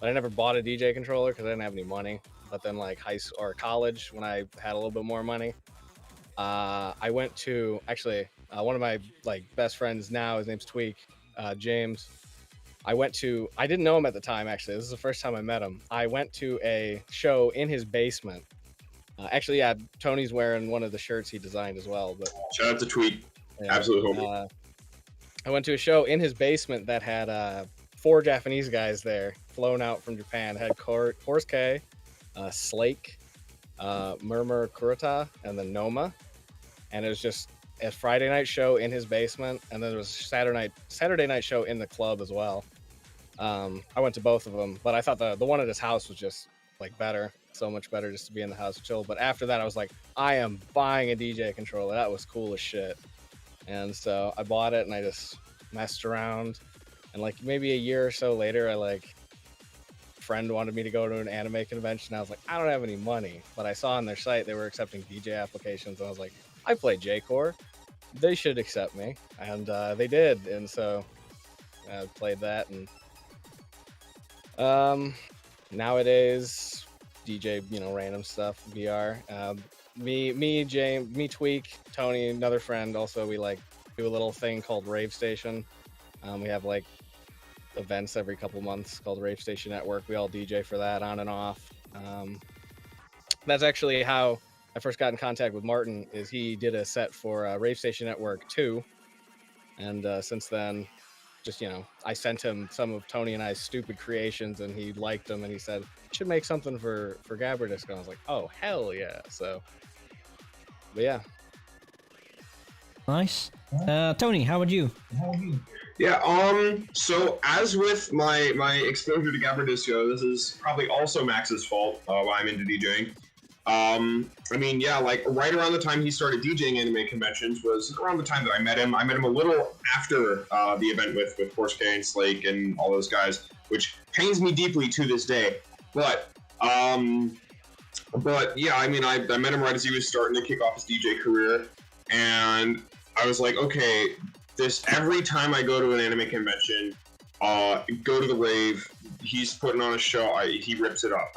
But I never bought a DJ controller because I didn't have any money. But then like high school or college, when I had a little bit more money, I went to one of my like best friends now. His name's Tweak, James. I didn't know him at the time, actually. This is the first time I met him. I went to a show in his basement. Actually, yeah, Tony's wearing one of the shirts he designed as well. But shout out to Tweak. Yeah, absolute homie. I went to a show in his basement that had 4 Japanese guys there, flown out from Japan. It had Horse K, Slake, Murmur Kurata, and then Noma. And it was just a Friday night show in his basement, and then there was a Saturday night show in the club as well. I went to both of them, but I thought the one at his house was just like better, so much better just to be in the house chill. But after that, I was like, I am buying a DJ controller. That was cool as shit. And so I bought it and I just messed around. And like maybe a year or so later, a friend wanted me to go to an anime convention. I was like, I don't have any money, but I saw on their site they were accepting DJ applications, and I was like, I play J-Core, they should accept me, and they did. And so I played that, and nowadays DJ, random stuff, VR. Me, James, me, Tweak, Tony, another friend. Also, we do a little thing called Rave Station. We have events every couple months called Rave Station Network. We all DJ for that on and off. That's actually how I first got in contact with Martin. Is he did a set for Rave Station Network 2, and since then, just I sent him some of Tony and I's stupid creations, and he liked them, and he said, "You should make something for Gabberdisco." And I was like, "Oh hell yeah!" So, but yeah. Nice. Tony, how about you? Yeah, so as with my exposure to Gabberdisco, this is probably also Max's fault why I'm into DJing. Right around the time he started DJing anime conventions was around the time that I met him. I met him a little after the event with Horse K and Slake and all those guys, which pains me deeply to this day. But yeah, I met him right as he was starting to kick off his DJ career, and I was like, okay, every time I go to an anime convention, go to the rave, he's putting on a show, he rips it up.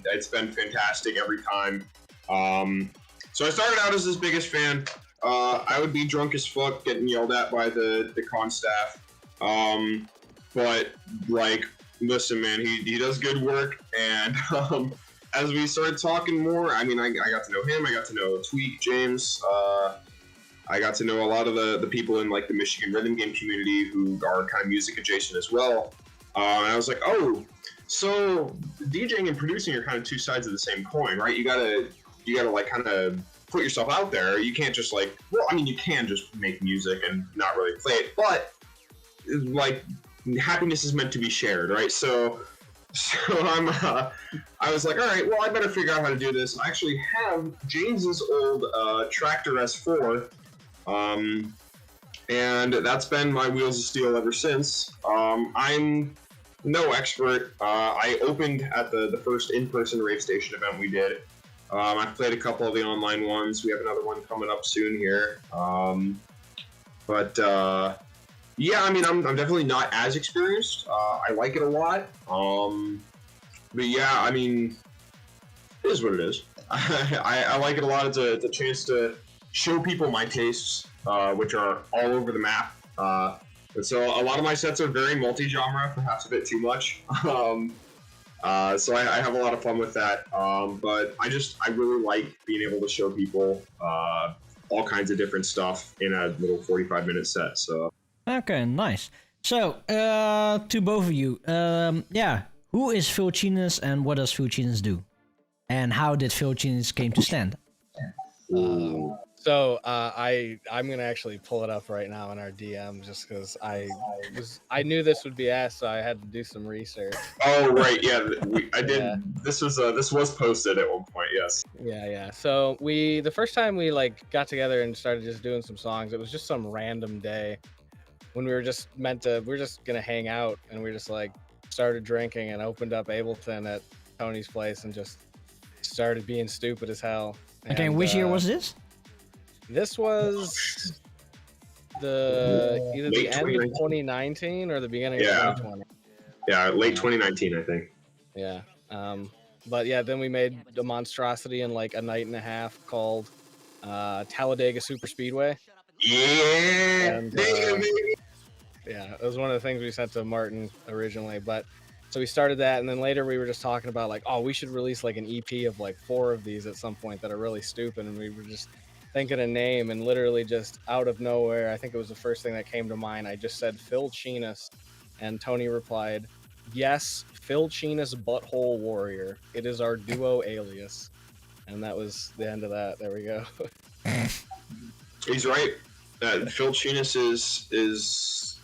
It's been fantastic every time. So I started out as his biggest fan. I would be drunk as fuck, getting yelled at by the con staff. But listen, man, he does good work, and as we started talking more, I got to know him, I got to know Tweak, James, I got to know a lot of the people in the Michigan rhythm game community who are kind of music adjacent as well. And I was like, oh, so DJing and producing are kind of two sides of the same coin, right? You gotta kind of put yourself out there. You can't just you can just make music and not really play it, but happiness is meant to be shared, right? So I was like, all right, well, I better figure out how to do this. I actually have James's old Tractor S4. And that's been my wheels of steel ever since. I'm no expert. I opened at the first in-person Rave Station event we did. I've played a couple of the online ones. We have another one coming up soon here. Yeah, I'm definitely not as experienced. I like it a lot. But yeah, it is what it is. I like it a lot. It's a chance to show people my tastes, which are all over the map. And so a lot of my sets are very multi-genre, perhaps a bit too much. So I have a lot of fun with that. But I really like being able to show people all kinds of different stuff in a little 45-minute set. So okay, nice. So to both of you, who is Phil Chinas and what does Phil Chinas do? And how did Phil Chinas came to stand? So I'm gonna actually pull it up right now in our DM just because I knew this would be asked, so I had to do some research. Oh right, yeah, I did. Yeah. This was posted at one point. Yes. Yeah. So the first time we like got together and started just doing some songs, it was just some random day when we were just gonna hang out, and we just like started drinking and opened up Ableton at Tony's place and just started being stupid as hell. Okay, And, which year was this? This was either the Late end of 2019. 2019 or the beginning Yeah. of 2020. Yeah, late 2019, I think. Yeah. But yeah, then we made a monstrosity in like a night and a half called Talladega Super Speedway. Yeah. And, yeah, it was one of the things we sent to Martin originally. But so we started that, and then later we were just talking about like, oh, we should release like an EP of like 4 of these at some point that are really stupid, and we were just thinking a name, and literally just out of nowhere, I think it was the first thing that came to mind. I just said Phil Chinas, and Tony replied, "Yes, Phil Chinas Butthole Warrior. It is our duo alias." And that was the end of that. There we go. He's right. Phil Chinas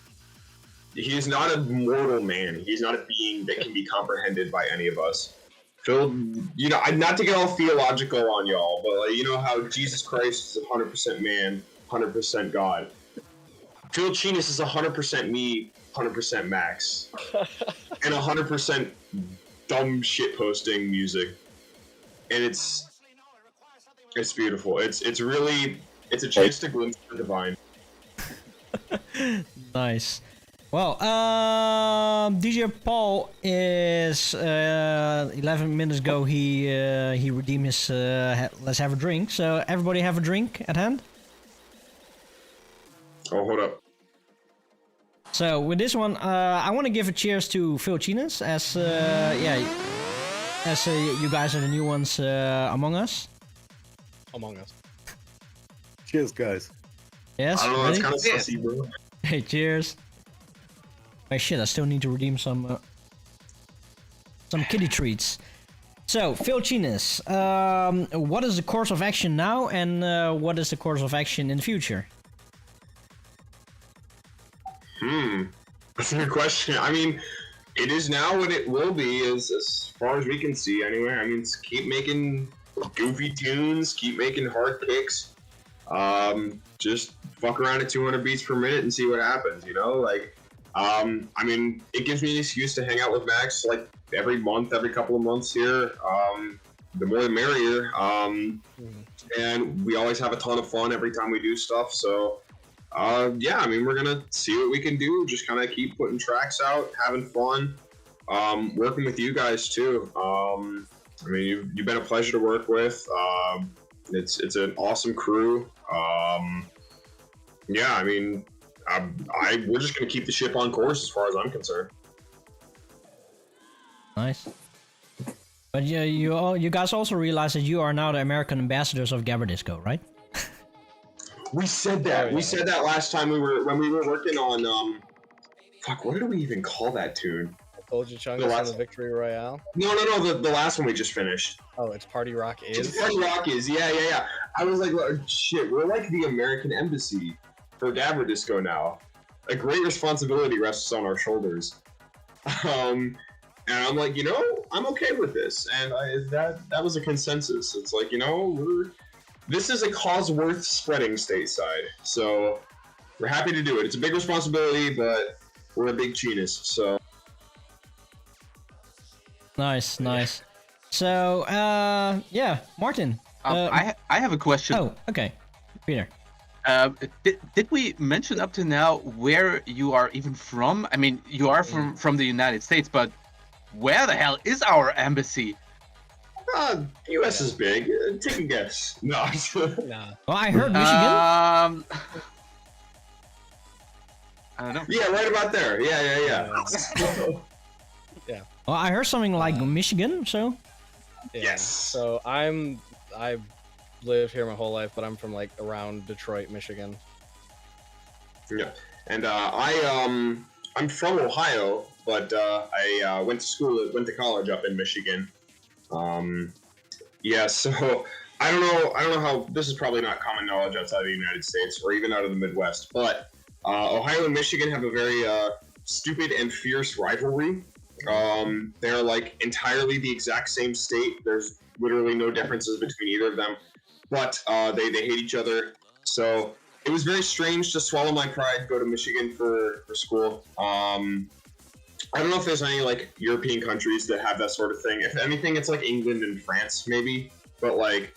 he's not a mortal man. He's not a being that can be comprehended by any of us. Phil, not to get all theological on y'all, but like, you know how Jesus Christ is 100% man, 100% God. Phil Chinas is 100% me, 100% Max, and 100% dumb shit posting music, and it's beautiful. It's a chance to glimpse the divine. Nice. Well, DJ Paul is 11 minutes ago. He redeemed his let's have a drink. So everybody have a drink at hand. Oh, hold up. So with this one, I want to give a cheers to Phil Chinas, as you guys are the new ones among us. Among us. Cheers, guys. Yes. I don't know. Ready? It's kind of sussy, bro. Hey, cheers. Oh shit! I still need to redeem some kitty treats. So Phil Chinas, what is the course of action now, and what is the course of action in the future? That's a good question. I mean, it is now what it will be, as far as we can see, anyway. I mean, keep making goofy tunes, keep making hard kicks. Just fuck around at 200 beats per minute and see what happens. You know, like, I mean, it gives me an excuse to hang out with Max like every month, every couple of months here. The more the merrier. And we always have a ton of fun every time we do stuff. So. Yeah, I mean, we're gonna see what we can do. Just kind of keep putting tracks out, having fun, working with you guys too. I mean, you've been a pleasure to work with. It's an awesome crew. Yeah, I mean, we're just gonna keep the ship on course as far as I'm concerned. Nice. But yeah, you guys also realize that you are now the American ambassadors of Gabberdisco, right? We said that. We said that last time when we were working on fuck. What did we even call that tune? I told you, Chungus, on the Victory Royale. No. The last one we just finished. Oh, it's Party Rock is. Party Rock is. Yeah. I was like, well, shit. We're like the American embassy for Gabberdisco now. A great responsibility rests on our shoulders. And I'm like, I'm okay with this, and that was a consensus. It's like, this is a cause worth spreading stateside, so we're happy to do it. It's a big responsibility, but we're a big Chinas, so. Nice. So, yeah, Martin. I have a question. Oh, okay, Peter. Did we mention up to now where you are even from? I mean, you are from the United States, but where the hell is our embassy? U.S. is big. Take a guess. No. Nah. Well, I heard Michigan. I don't know. Yeah, right about there. Yeah. Yeah. Well, I heard something like Michigan. So. Yeah. Yes. So I've lived here my whole life, but I'm from like around Detroit, Michigan. Yeah, and I'm from Ohio, but I went to college up in Michigan. Yeah, so I don't know how this is probably not common knowledge outside of the United States or even out of the Midwest, but Ohio and Michigan have a very stupid and fierce rivalry. They're like entirely the exact same state. There's literally no differences between either of them, but they hate each other. So it was very strange to swallow my pride, go to Michigan for school. I don't know if there's any like European countries that have that sort of thing. If anything, it's like England and France maybe, but like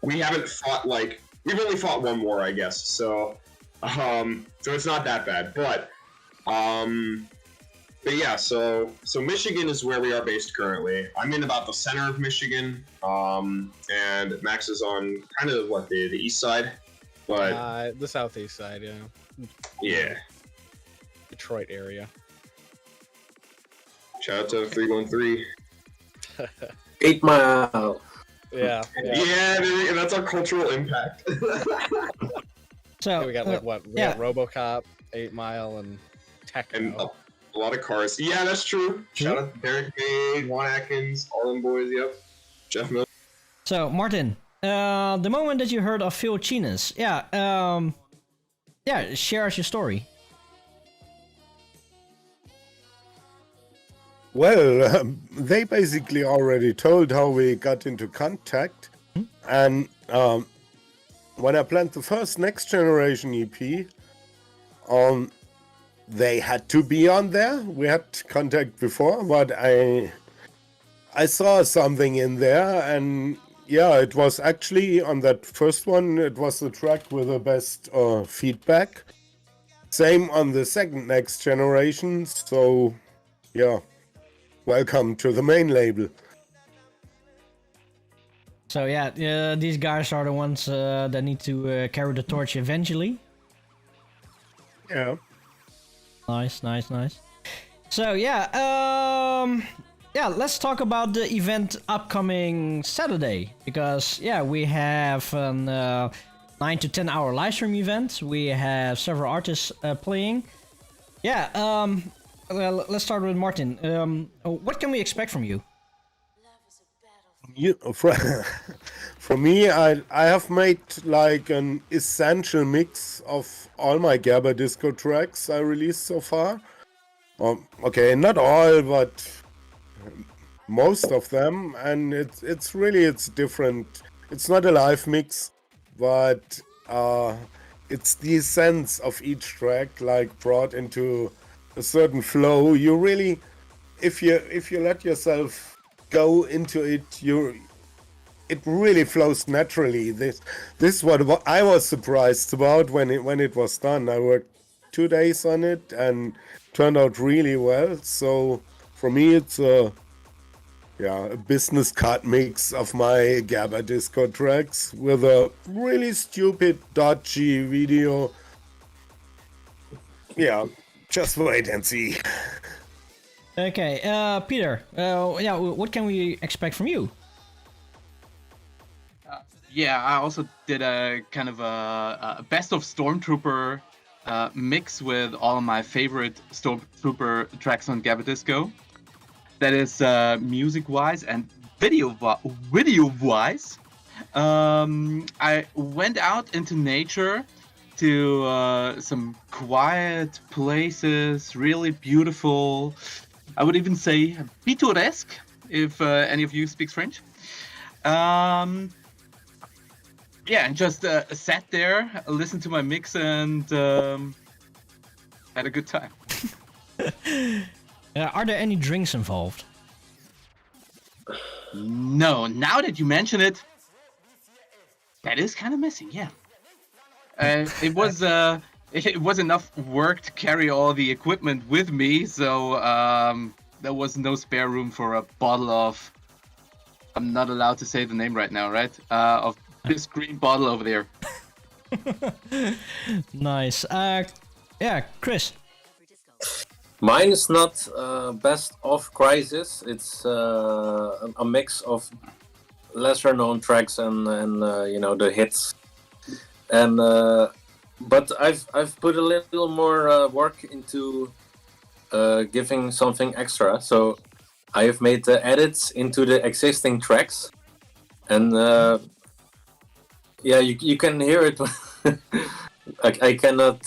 we haven't fought like we've only fought one war, I guess. So it's not that bad, but yeah, so Michigan is where we are based currently. I'm in about the center of Michigan, and Max is on kind of what the east side, but the southeast side, yeah. Yeah. Detroit area. Shout out to 313. 8 Mile. Yeah. Yeah, that's our cultural impact. So we got like what? We got RoboCop, 8 Mile, and Techno. And a lot of cars. Yeah, that's true. Shout out to Derek May, Juan Atkins, all them boys. Yep. Jeff Miller. So Martin, the moment that you heard of Phil Chinas, share us your story. Well, they basically already told how we got into contact. And when I planned the first Next Generation EP, they had to be on there. We had contact before, but I saw something in there, and yeah, it was actually on that first one, it was the track with the best feedback. Same on the second Next Generation, so yeah. Welcome to the main label. So yeah, these guys are the ones that need to carry the torch eventually. Yeah. Nice. So yeah, let's talk about the event upcoming Saturday, because we have an 9 to 10 hour live stream event. We have several artists playing. Well, let's start with Martin. What can we expect from you? For me, I have made like an essential mix of all my Gabberdisco tracks I released so far. Okay, not all, but most of them, and it's different. It's not a live mix, but it's the essence of each track, like brought into a certain flow. You really, if you let yourself go into it, it really flows naturally. This is what I was surprised about when it was done. I worked 2 days on it and turned out really well. So for me, it's a business card mix of my Gabberdisco tracks with a really stupid, dodgy video. Yeah. Just wait and see. Okay, Peter. What can we expect from you? I also did a kind of a best of Stormtrooper mix with all of my favorite Stormtrooper tracks on Gabberdisco. That is music-wise and video-wise. I went out into nature to some quiet places, really beautiful. I would even say pittoresque, if any of you speaks French. And just sat there, listened to my mix, and had a good time. Are there any drinks involved? No. Now that you mention it, that is kind of missing. Yeah. It was enough work to carry all the equipment with me, so there was no spare room for a bottle of. I'm not allowed to say the name right now, right? Of this green bottle over there. Nice. Chris. Mine is not best of Crisis. It's a mix of lesser known tracks and the hits. And but I've put a little more work into giving something extra. So I have made the edits into the existing tracks, and Yeah, you can hear it. I cannot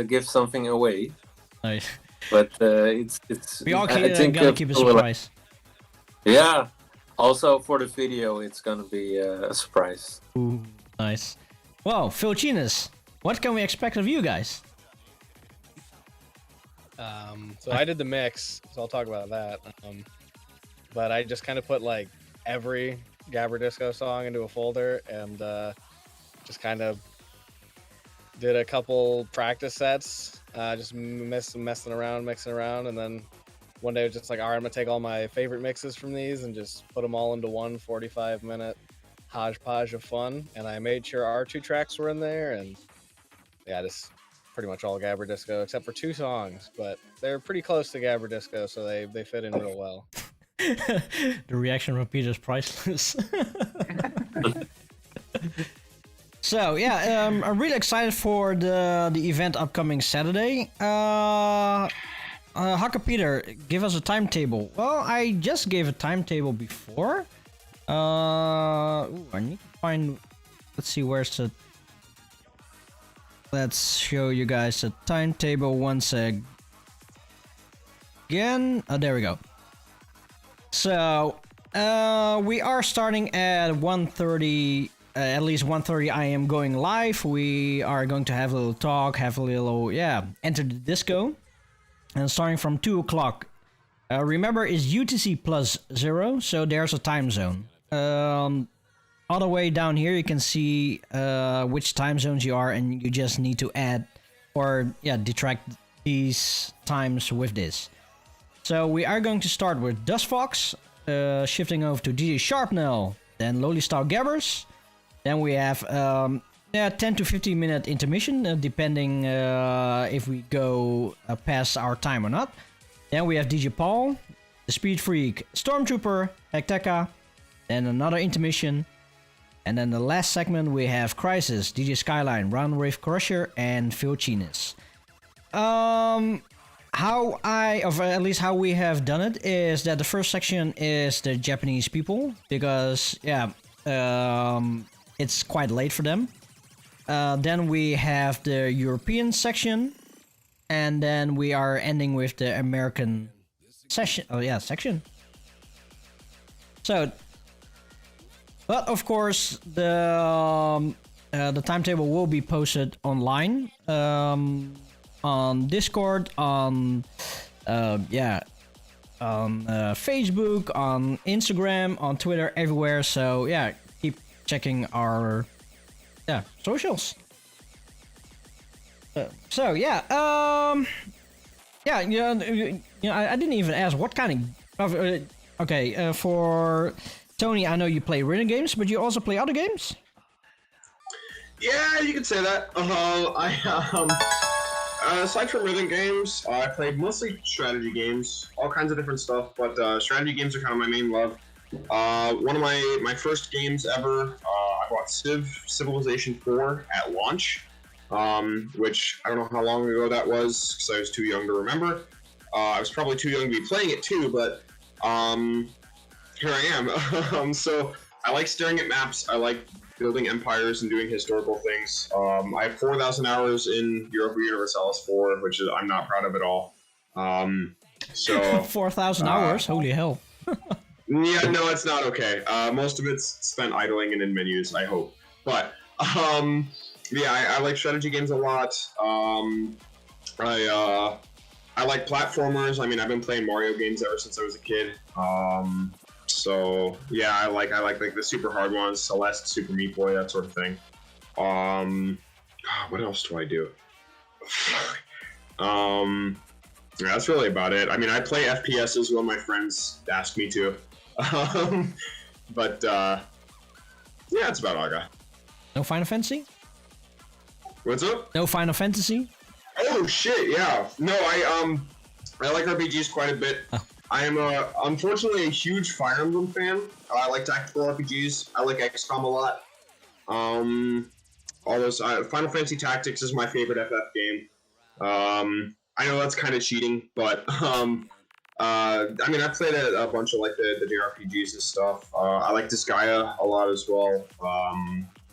give something away. Nice. But it's. We all I think gotta keep a people will surprise. Yeah. Also for the video, it's gonna be a surprise. Ooh, nice. Well, Philchinas, what can we expect of you guys? So I did the mix, so I'll talk about that. But I just kind of put like every Gabberdisco song into a folder and just kind of did a couple practice sets, just messing around, mixing around, and then one day I was just like, all right, I'm gonna take all my favorite mixes from these and just put them all into one 45-minute hodgepodge of fun. And I made sure our 2 tracks were in there, and yeah, just pretty much all Gabberdisco except for 2 songs, but they're pretty close to Gabberdisco, so they fit in real well. The reaction from Peter is priceless. So yeah, I'm really excited for the event upcoming Saturday. Hakke Peter, give us a timetable. Well, I just gave a timetable before. I need to find. Let's see, where's the. Let's show you guys the timetable once again. There we go. So we are starting at 1:30. At least 1:30 I am going live. We are going to have a little talk, have a little, enter the disco. And starting from 2 o'clock. Remember, it's UTC +0, so there's a time zone. All the way down here you can see which time zones you are, and you just need to add or detract these times with this. So we are going to start with Dust Fox, shifting over to DJ Sharpnel, then Lowly Style Gabbers. Then we have 10 to 15 minute intermission, depending if we go past our time or not. Then we have DJ Paul, The Speed Freak, Stormtrooper, Hecteca, then another intermission. And then the last segment we have Crisis, DJ Skyline, Round Wave Crusher, and Philchinas. How we have done it is that the first section is the Japanese people, because it's quite late for them. Then we have the European section, and then we are ending with the American section. Section. So, but of course the timetable will be posted online, on Discord, on Facebook, on Instagram, on Twitter, everywhere. So yeah, keep checking our socials. I didn't even ask what kind of for Tony, I know you play rhythm games, but you also play other games? Yeah, you could say that. Aside from rhythm games, I played mostly strategy games, all kinds of different stuff, but strategy games are kind of my main love. One of my first games ever, I bought Civilization 4 at launch, which I don't know how long ago that was, because I was too young to remember. I was probably too young to be playing it too, but here I am. So I like staring at maps, I like building empires and doing historical things. I have 4,000 hours in Europa Universalis 4, which is I'm not proud of at all. 4,000 hours? Holy hell. Yeah, no, it's not okay. Most of it's spent idling and in menus, I hope. But, I like strategy games a lot. I like platformers. I mean, I've been playing Mario games ever since I was a kid. So yeah, I like the super hard ones, Celeste, Super Meat Boy, that sort of thing. What else do I do? Yeah, that's really about it. I mean, I play FPSs when my friends ask me to. But yeah, that's about all I got. No Final Fantasy? What's up? No Final Fantasy? Oh shit, yeah. No, I like RPGs quite a bit. I am unfortunately a huge Fire Emblem fan. I like tactical RPGs. I like XCOM a lot. All those Final Fantasy Tactics is my favorite FF game. I know that's kind of cheating, but I mean, I played a bunch of like the JRPGs and stuff. I like Disgaea a lot as well.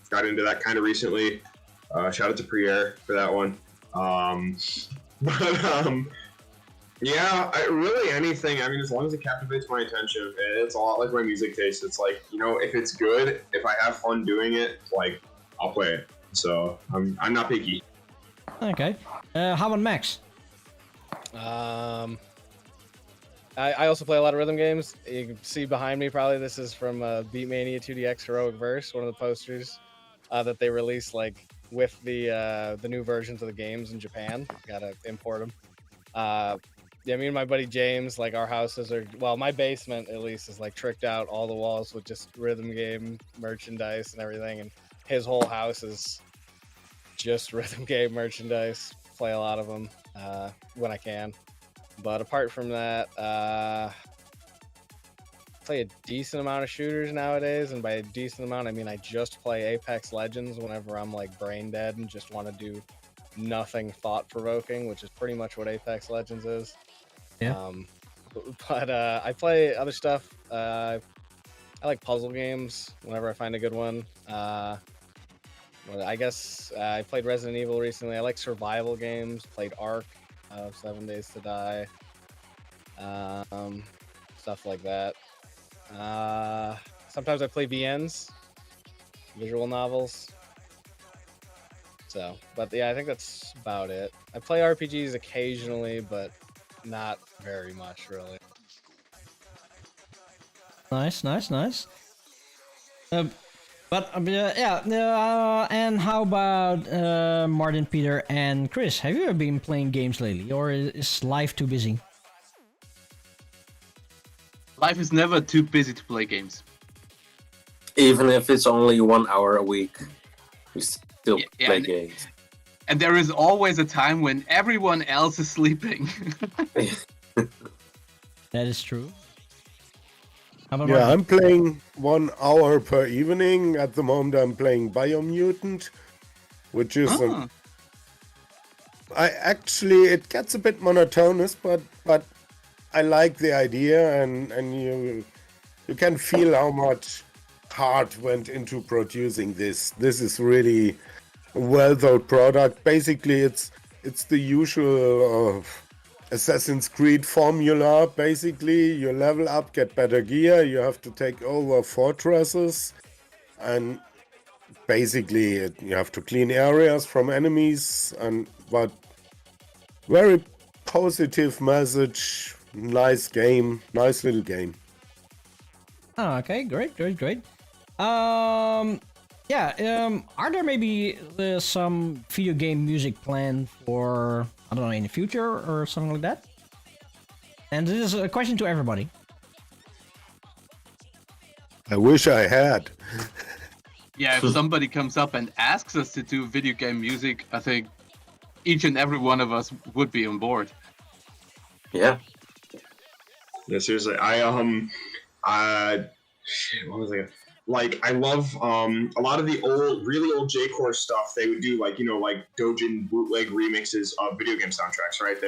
got into that kind of recently. Shout out to Priere for that one. Yeah, really anything. I mean, as long as it captivates my attention, it's a lot like my music taste. It's like, if it's good, if I have fun doing it, like, I'll play it. So I'm not picky. Okay. How about Max? I also play a lot of rhythm games. You can see behind me, probably this is from Beatmania 2DX Heroic Verse, one of the posters that they released like with the new versions of the games in Japan. Gotta import them. Yeah, me and my buddy James, like our houses are, well, my basement at least is like tricked out all the walls with just rhythm game merchandise and everything, and his whole house is just rhythm game merchandise. Play a lot of them when I can. But apart from that, play a decent amount of shooters nowadays, and by a decent amount I mean I just play Apex Legends whenever I'm like brain dead and just want to do nothing thought-provoking, which is pretty much what Apex Legends is. Yeah. But I play other stuff. I like puzzle games whenever I find a good one. Well, I guess I played Resident Evil recently. I like survival games. Played Ark, 7 Days to Die. Stuff like that. Sometimes I play VNs, visual novels. So, but yeah, I think that's about it. I play RPGs occasionally, but not very much, really. Nice. And how about Martin, Peter, and Chris? Have you ever been playing games lately, or is life too busy? Life is never too busy to play games. Even if it's only 1 hour a week, we still play games. And there is always a time when everyone else is sleeping. That is true. Yeah, I'm playing 1 hour per evening. At the moment, I'm playing Biomutant, which is it gets a bit monotonous, but I like the idea, and you can feel how much heart went into producing this. This is really a well-thought product. Basically, it's the usual Assassin's Creed formula. Basically, you level up, get better gear, you have to take over fortresses, and basically you have to clean areas from enemies. But very positive message, nice game, nice little game. Oh, okay, great. Are there maybe some video game music planned for, I don't know, in the future or something like that? And this is a question to everybody. I wish I had. Yeah, if somebody comes up and asks us to do video game music, I think each and every one of us would be on board. Yeah. Yeah, seriously. Shit, what was I? Like, I love a lot of the really old J-Core stuff. They would do like Dojin bootleg remixes of video game soundtracks, right?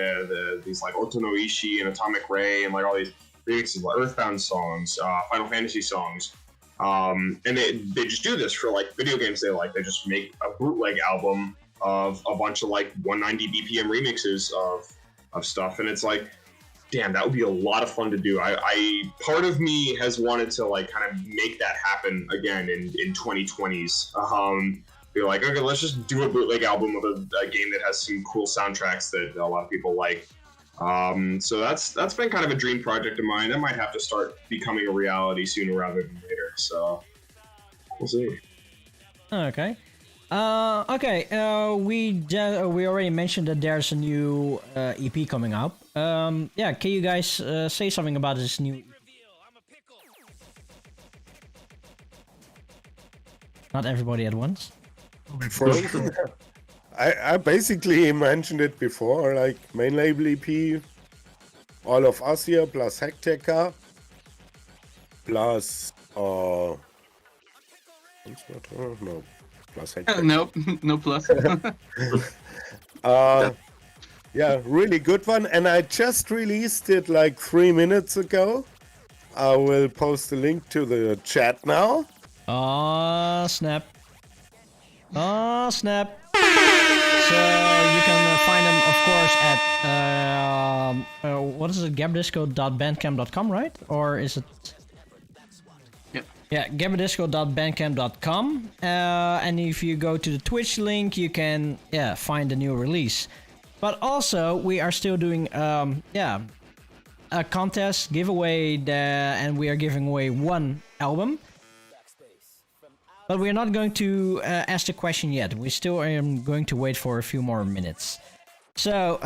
These like Otonoishi and Atomic Ray and like all these remixes, like Earthbound songs, Final Fantasy songs, and they just do this for like video games they like. They just make a bootleg album of a bunch of like 190 BPM remixes of stuff, and it's like, damn, that would be a lot of fun to do. I part of me has wanted to like kind of make that happen again in 2020s. Be like, okay, let's just do a bootleg album of a game that has some cool soundtracks that a lot of people like. So that's been kind of a dream project of mine. That might have to start becoming a reality sooner rather than later. So we'll see. Okay. We already mentioned that there's a new EP coming up. Can you guys say something about this new EP? Not everybody at once. I basically mentioned it before, like main label EP, all of us here, plus Hecteca, plus no. Nope, no plus. Yeah, really good one, and I just released it like 3 minutes ago. I will post a link to the chat now. Snap. Oh, snap. So you can find them, of course, at what is it? Gabberdisco.bandcamp.com, right? Or is it? Yep. Yeah, gabberdisco.bandcamp.com. And if you go to the Twitch link, you can find the new release. But also, we are still doing a contest giveaway, and we are giving away one album. But we're not going to ask the question yet. We still are going to wait for a few more minutes. So,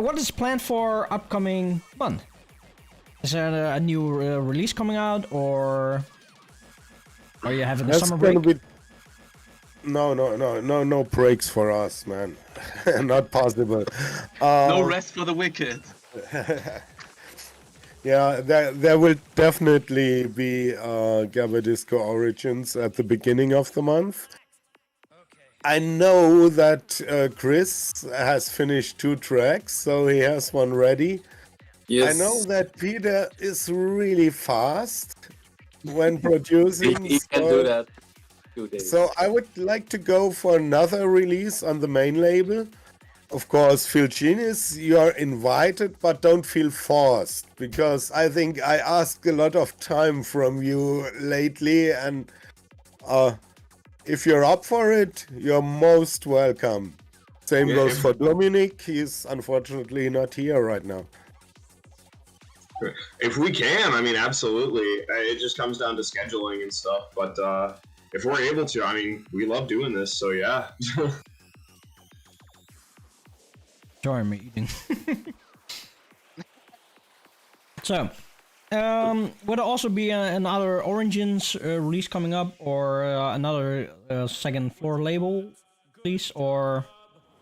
what is planned for upcoming month? Is there a new release coming out, or are you having a summer break? No breaks for us, man. Not possible. No rest for the wicked. Yeah, there will definitely be Gabberdisco Origins at the beginning of the month. I know that Chris has finished 2 tracks, so he has one ready. Yes. I know that Peter is really fast when producing. He can do that. 2 days. So I would like to go for another release on the main label. Of course, Phil Genius, you are invited, but don't feel forced, because I think I asked a lot of time from you lately, and if you're up for it, you're most welcome. Same goes for Dominic. He's unfortunately not here right now. If we can, I mean, absolutely. It just comes down to scheduling and stuff, but if we're able to, I mean, we love doing this, so yeah. Sorry, I'm eating. So, will there also be another Origins release coming up, or another second floor label release, or?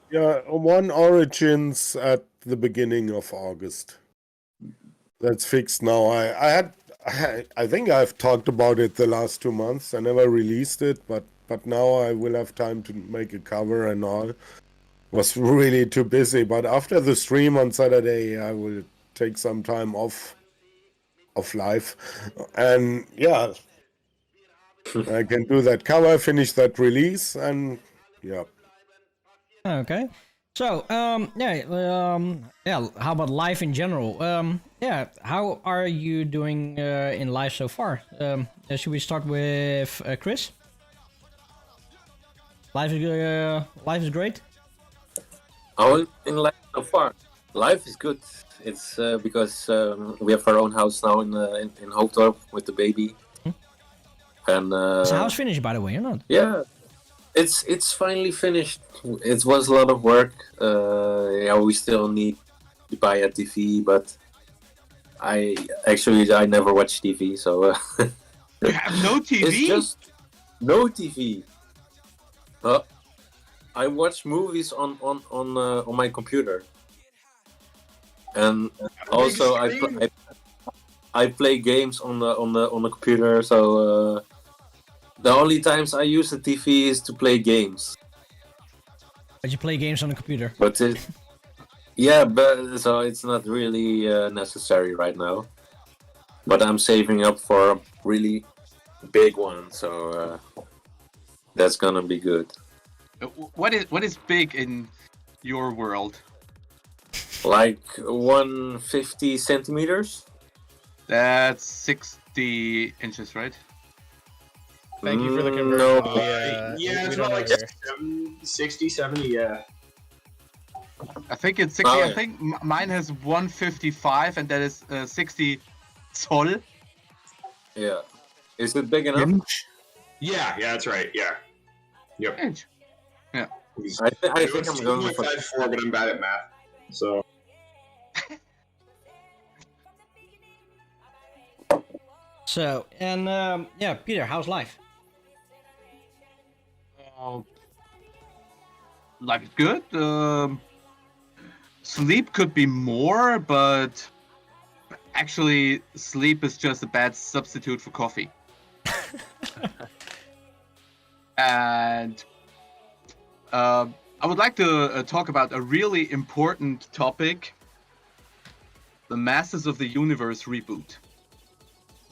Yeah, one Origins at the beginning of August. That's fixed now. I think I've talked about it the last 2 months. I never released it, but now I will have time to make a cover and all. Was really too busy, but after the stream on Saturday, I will take some time off live, and yeah, I can do that cover, finish that release, and yeah. Okay. So, how about live in general? How are you doing in live so far? Should we start with Chris? Live is great. Oh, in life so far, life is good. It's because we have our own house now in Hoofddorp with the baby, and is the house finished, by the way, or not? Yeah, it's finally finished. It was a lot of work. We still need to buy a TV, but I never watch TV, so you have no TV. It's just no TV. I watch movies on my computer, and also I play games on the computer. So the only times I use the TV is to play games. But you play games on the computer. But so it's not really necessary right now. But I'm saving up for a really big one, so that's gonna be good. What is big in your world? Like 150 centimeters? That's 60 inches, right? Thank you for the conversion. No. It's about like 60, 70, yeah. I think it's 60. I think mine has 155, and that is 60 zoll. Yeah. Is it big enough? Inch? Yeah, that's right. Yeah. Yep. Inch. Yeah. I think I'm going with 5'4", but I'm bad at math. So. So, and Peter, how's life? Life is good. Sleep could be more, but actually, sleep is just a bad substitute for coffee. And I would like to talk about a really important topic: the Masters of the Universe reboot.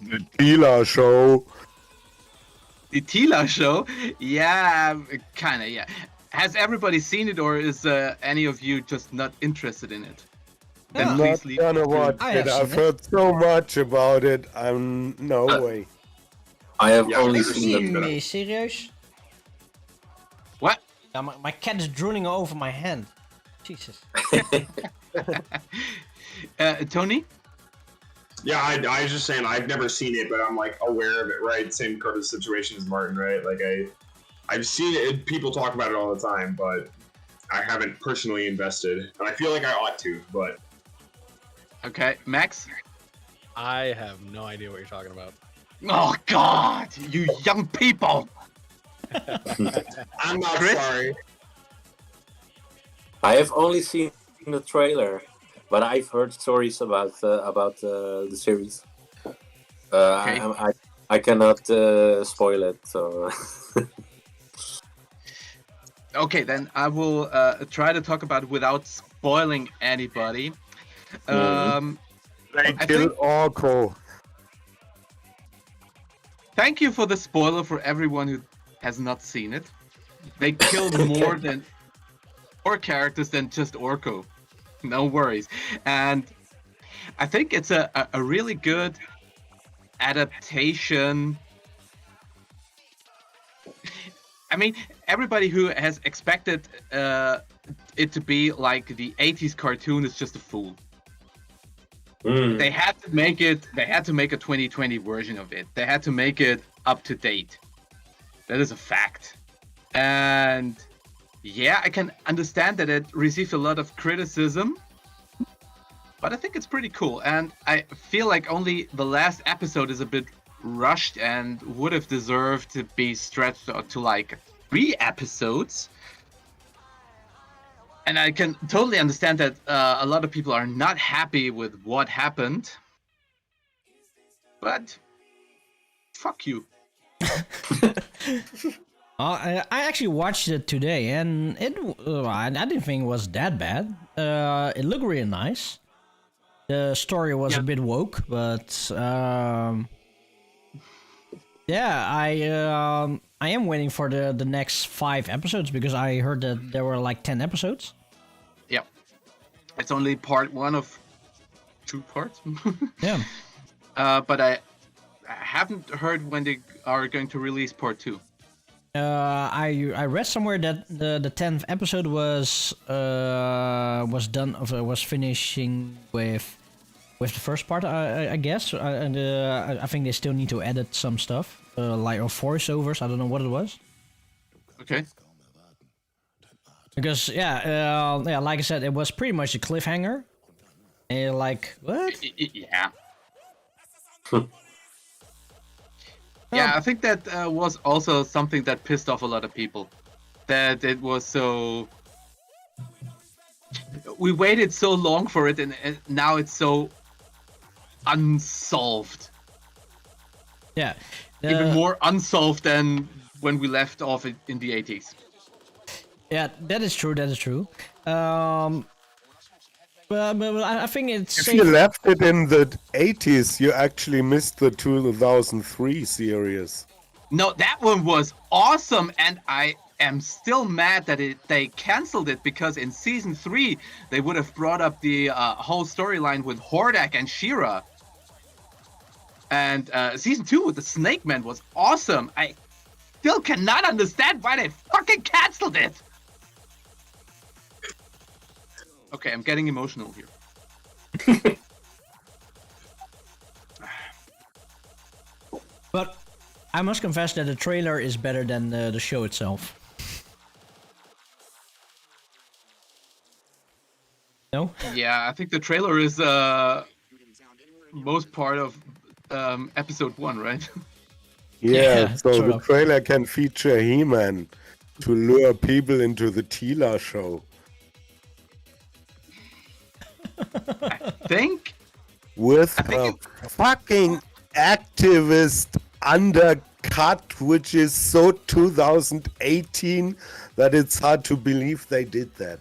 The Tila show. The Tila show? Yeah, kinda, yeah. Has everybody seen it, or is any of you just not interested in it? Then I'm please not leave. gonna watch I it. have I've seen it. heard so much about it. No way. I have Yeah, only I've never seen seen the. Me, serious? What? My cat is drooling over my hand. Jesus. Tony? Yeah, I was just saying I've never seen it, but I'm like aware of it, right? Same kind of situation as Martin, right? Like I've seen it. People talk about it all the time, but I haven't personally invested, and I feel like I ought to. But Okay, Max? I have no idea what you're talking about. Oh God, you young people! I'm not Chris? sorry. I have only seen the trailer, but I've heard stories about the series. Okay. I cannot spoil it. So Okay, then I will try to talk about it without spoiling anybody. They I kill think- Orko. Thank you for the spoiler for everyone who has not seen it. They killed more characters than just Orko. No worries. And I think it's a really good adaptation. I mean, everybody who has expected it to be like the 80s cartoon is just a fool. They had to make it. They had to make a 2020 version of it. They had to make it up to date. That is a fact. And yeah, I can understand that it received a lot of criticism, but I think it's pretty cool. And I feel like only the last episode is a bit rushed and would have deserved to be stretched out to like 3 episodes. And I can totally understand that a lot of people are not happy with what happened. But fuck you. I actually watched it today, and I didn't think it was that bad. It looked really nice. The story was a bit woke, but yeah, I am waiting for the next 5 episodes because I heard that there were like 10 episodes. Yeah, it's only part 1 of 2 parts. Yeah. But I haven't heard when they are going to release part 2. I read somewhere that the 10th episode was finishing with the first part, I guess, and I think they still need to edit some stuff, like voiceovers. I don't know what it was. Okay. Because yeah, like I said, it was pretty much a cliffhanger. And you're like, what? Yeah. Yeah, I think that was also something that pissed off a lot of people. That it was so... We waited so long for it, and now it's so unsolved. Yeah. Even more unsolved than when we left off in the 80s. Yeah, that is true, that is true. But I think it's If safe. you left it in the 80s, you actually missed the 2003 series. No, that one was awesome, and I am still mad that they canceled it, because in season 3 they would have brought up the whole storyline with Hordak and She-Ra. And season 2 with the Snake Man was awesome. I still cannot understand why they fucking canceled it. Okay, I'm getting emotional here. But I must confess that the trailer is better than the show itself. No? Yeah, I think the trailer is most part of episode 1, right? Yeah, so sort the of. trailer can feature He-Man to lure people into the Tila show. Think? With a fucking activist undercut, which is so 2018 that it's hard to believe they did that.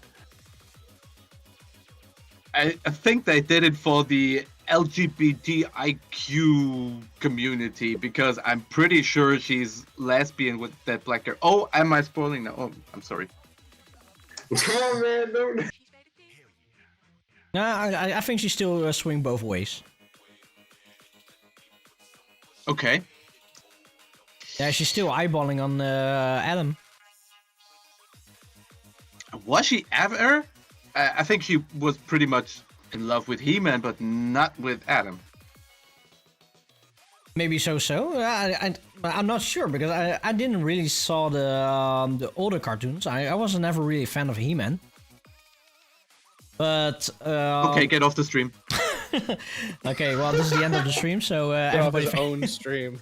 I think they did it for the LGBTIQ community because I'm pretty sure she's lesbian with that black girl. Oh, am I spoiling now? Oh, I'm sorry. Oh man, don't. No, I think she still swing both ways. Okay. Yeah, she's still eyeballing on Adam. Was she ever? I think she was pretty much in love with He-Man, but not with Adam. Maybe so. I'm not sure because I didn't really saw the older cartoons. I wasn't ever really a fan of He-Man. But okay, get off the stream. Okay, well, this is the end of the stream, so everybody's own stream.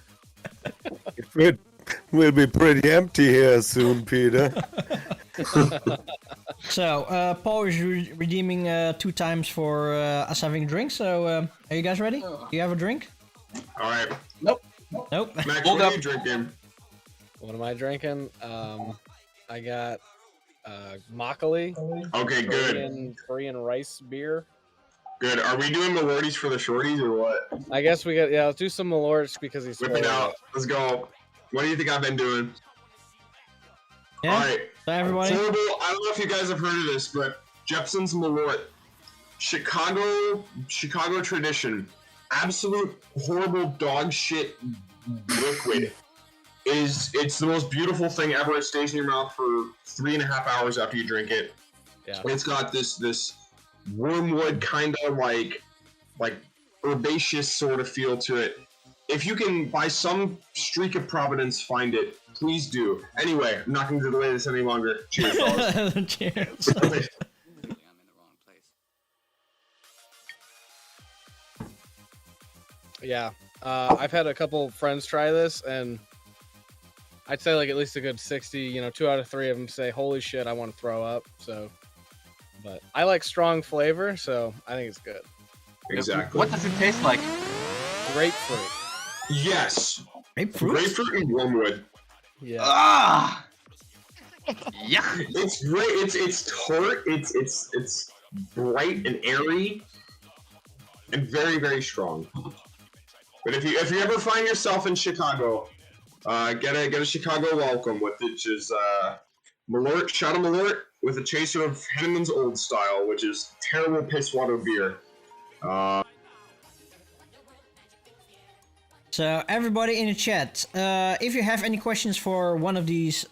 It will be pretty empty here soon, Peter. So, Paul is redeeming 2 times for us having a drink. So, are you guys ready? Do you have a drink? All right. Nope. Max, Hold what up. are you drinking? What am I drinking? I got Makali. Okay, good. Korean rice beer. Good. Are we doing Malorties for the shorties or what? I guess we got, yeah, let's do some Malorts because he's Whip it out. Let's go. What do you think I've been doing? Yeah. All right. So everybody. Horrible. I don't know if you guys have heard of this, but Jepson's Malort, Chicago tradition, absolute horrible dog shit liquid. It's the most beautiful thing ever. It stays in your mouth for 3.5 hours after you drink it. Yeah. It's got this wormwood kind of like herbaceous sort of feel to it. If you can, by some streak of providence, find it, please do. Anyway, I'm not going to delay this any longer. Cheers, fellas. Cheers. Yeah. I've had a couple friends try this, and I'd say like at least a good 60, 2 out of 3 of them say, holy shit, I want to throw up. So, but I like strong flavor, so I think it's good. Exactly. What does it taste like? Grapefruit. Yes. Grapefruit and wormwood. Yeah. Ah. Yeah. It's great. It's tart. It's bright and airy, and very, very strong. But if you ever find yourself in Chicago, get a Chicago welcome, which is Malort, shot of Malort with a chaser of Henneman's Old Style, which is terrible piss water beer. So everybody in the chat, if you have any questions for one of these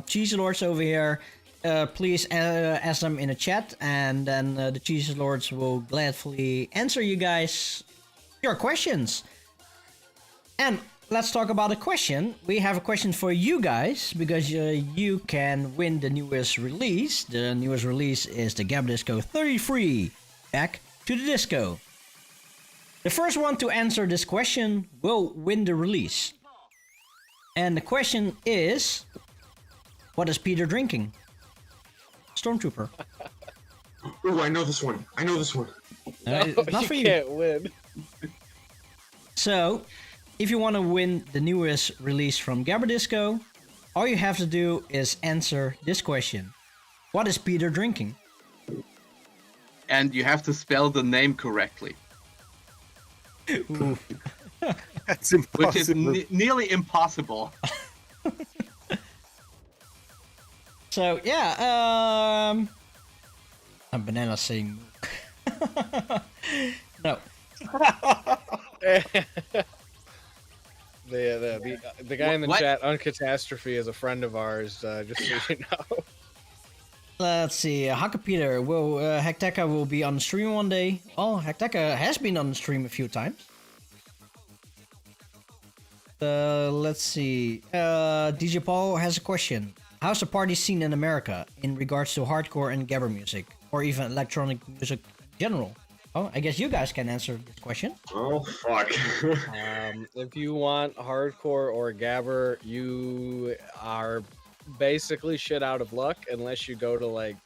cheese lords over here, please ask them in the chat, and then the cheese lords will gladly answer you guys your questions. And let's talk about a question. We have a question for you guys because you can win the newest release. The newest release is the Gabberdisco 33 Back to the Disco. The first one to answer this question will win the release. And the question is, what is Peter drinking? Stormtrooper. Oh, I know this one. It's not for you. Can't win. So, if you want to win the newest release from Gabberdisco, all you have to do is answer this question. What is Peter drinking? And you have to spell the name correctly. That's impossible. Which is nearly impossible. So, yeah, a banana saying no. The guy in the chat, Uncatastrophe, is a friend of ours, just so you know. Let's see, Hakka Peter, Hecteka will be on the stream one day. Oh, Hecteka has been on the stream a few times. Let's see, DJ Paul has a question. How's the party scene in America in regards to hardcore and gabber music, or even electronic music in general? Oh, I guess you guys can answer this question. Oh, fuck. If you want hardcore or gabber, you are basically shit out of luck unless you go to like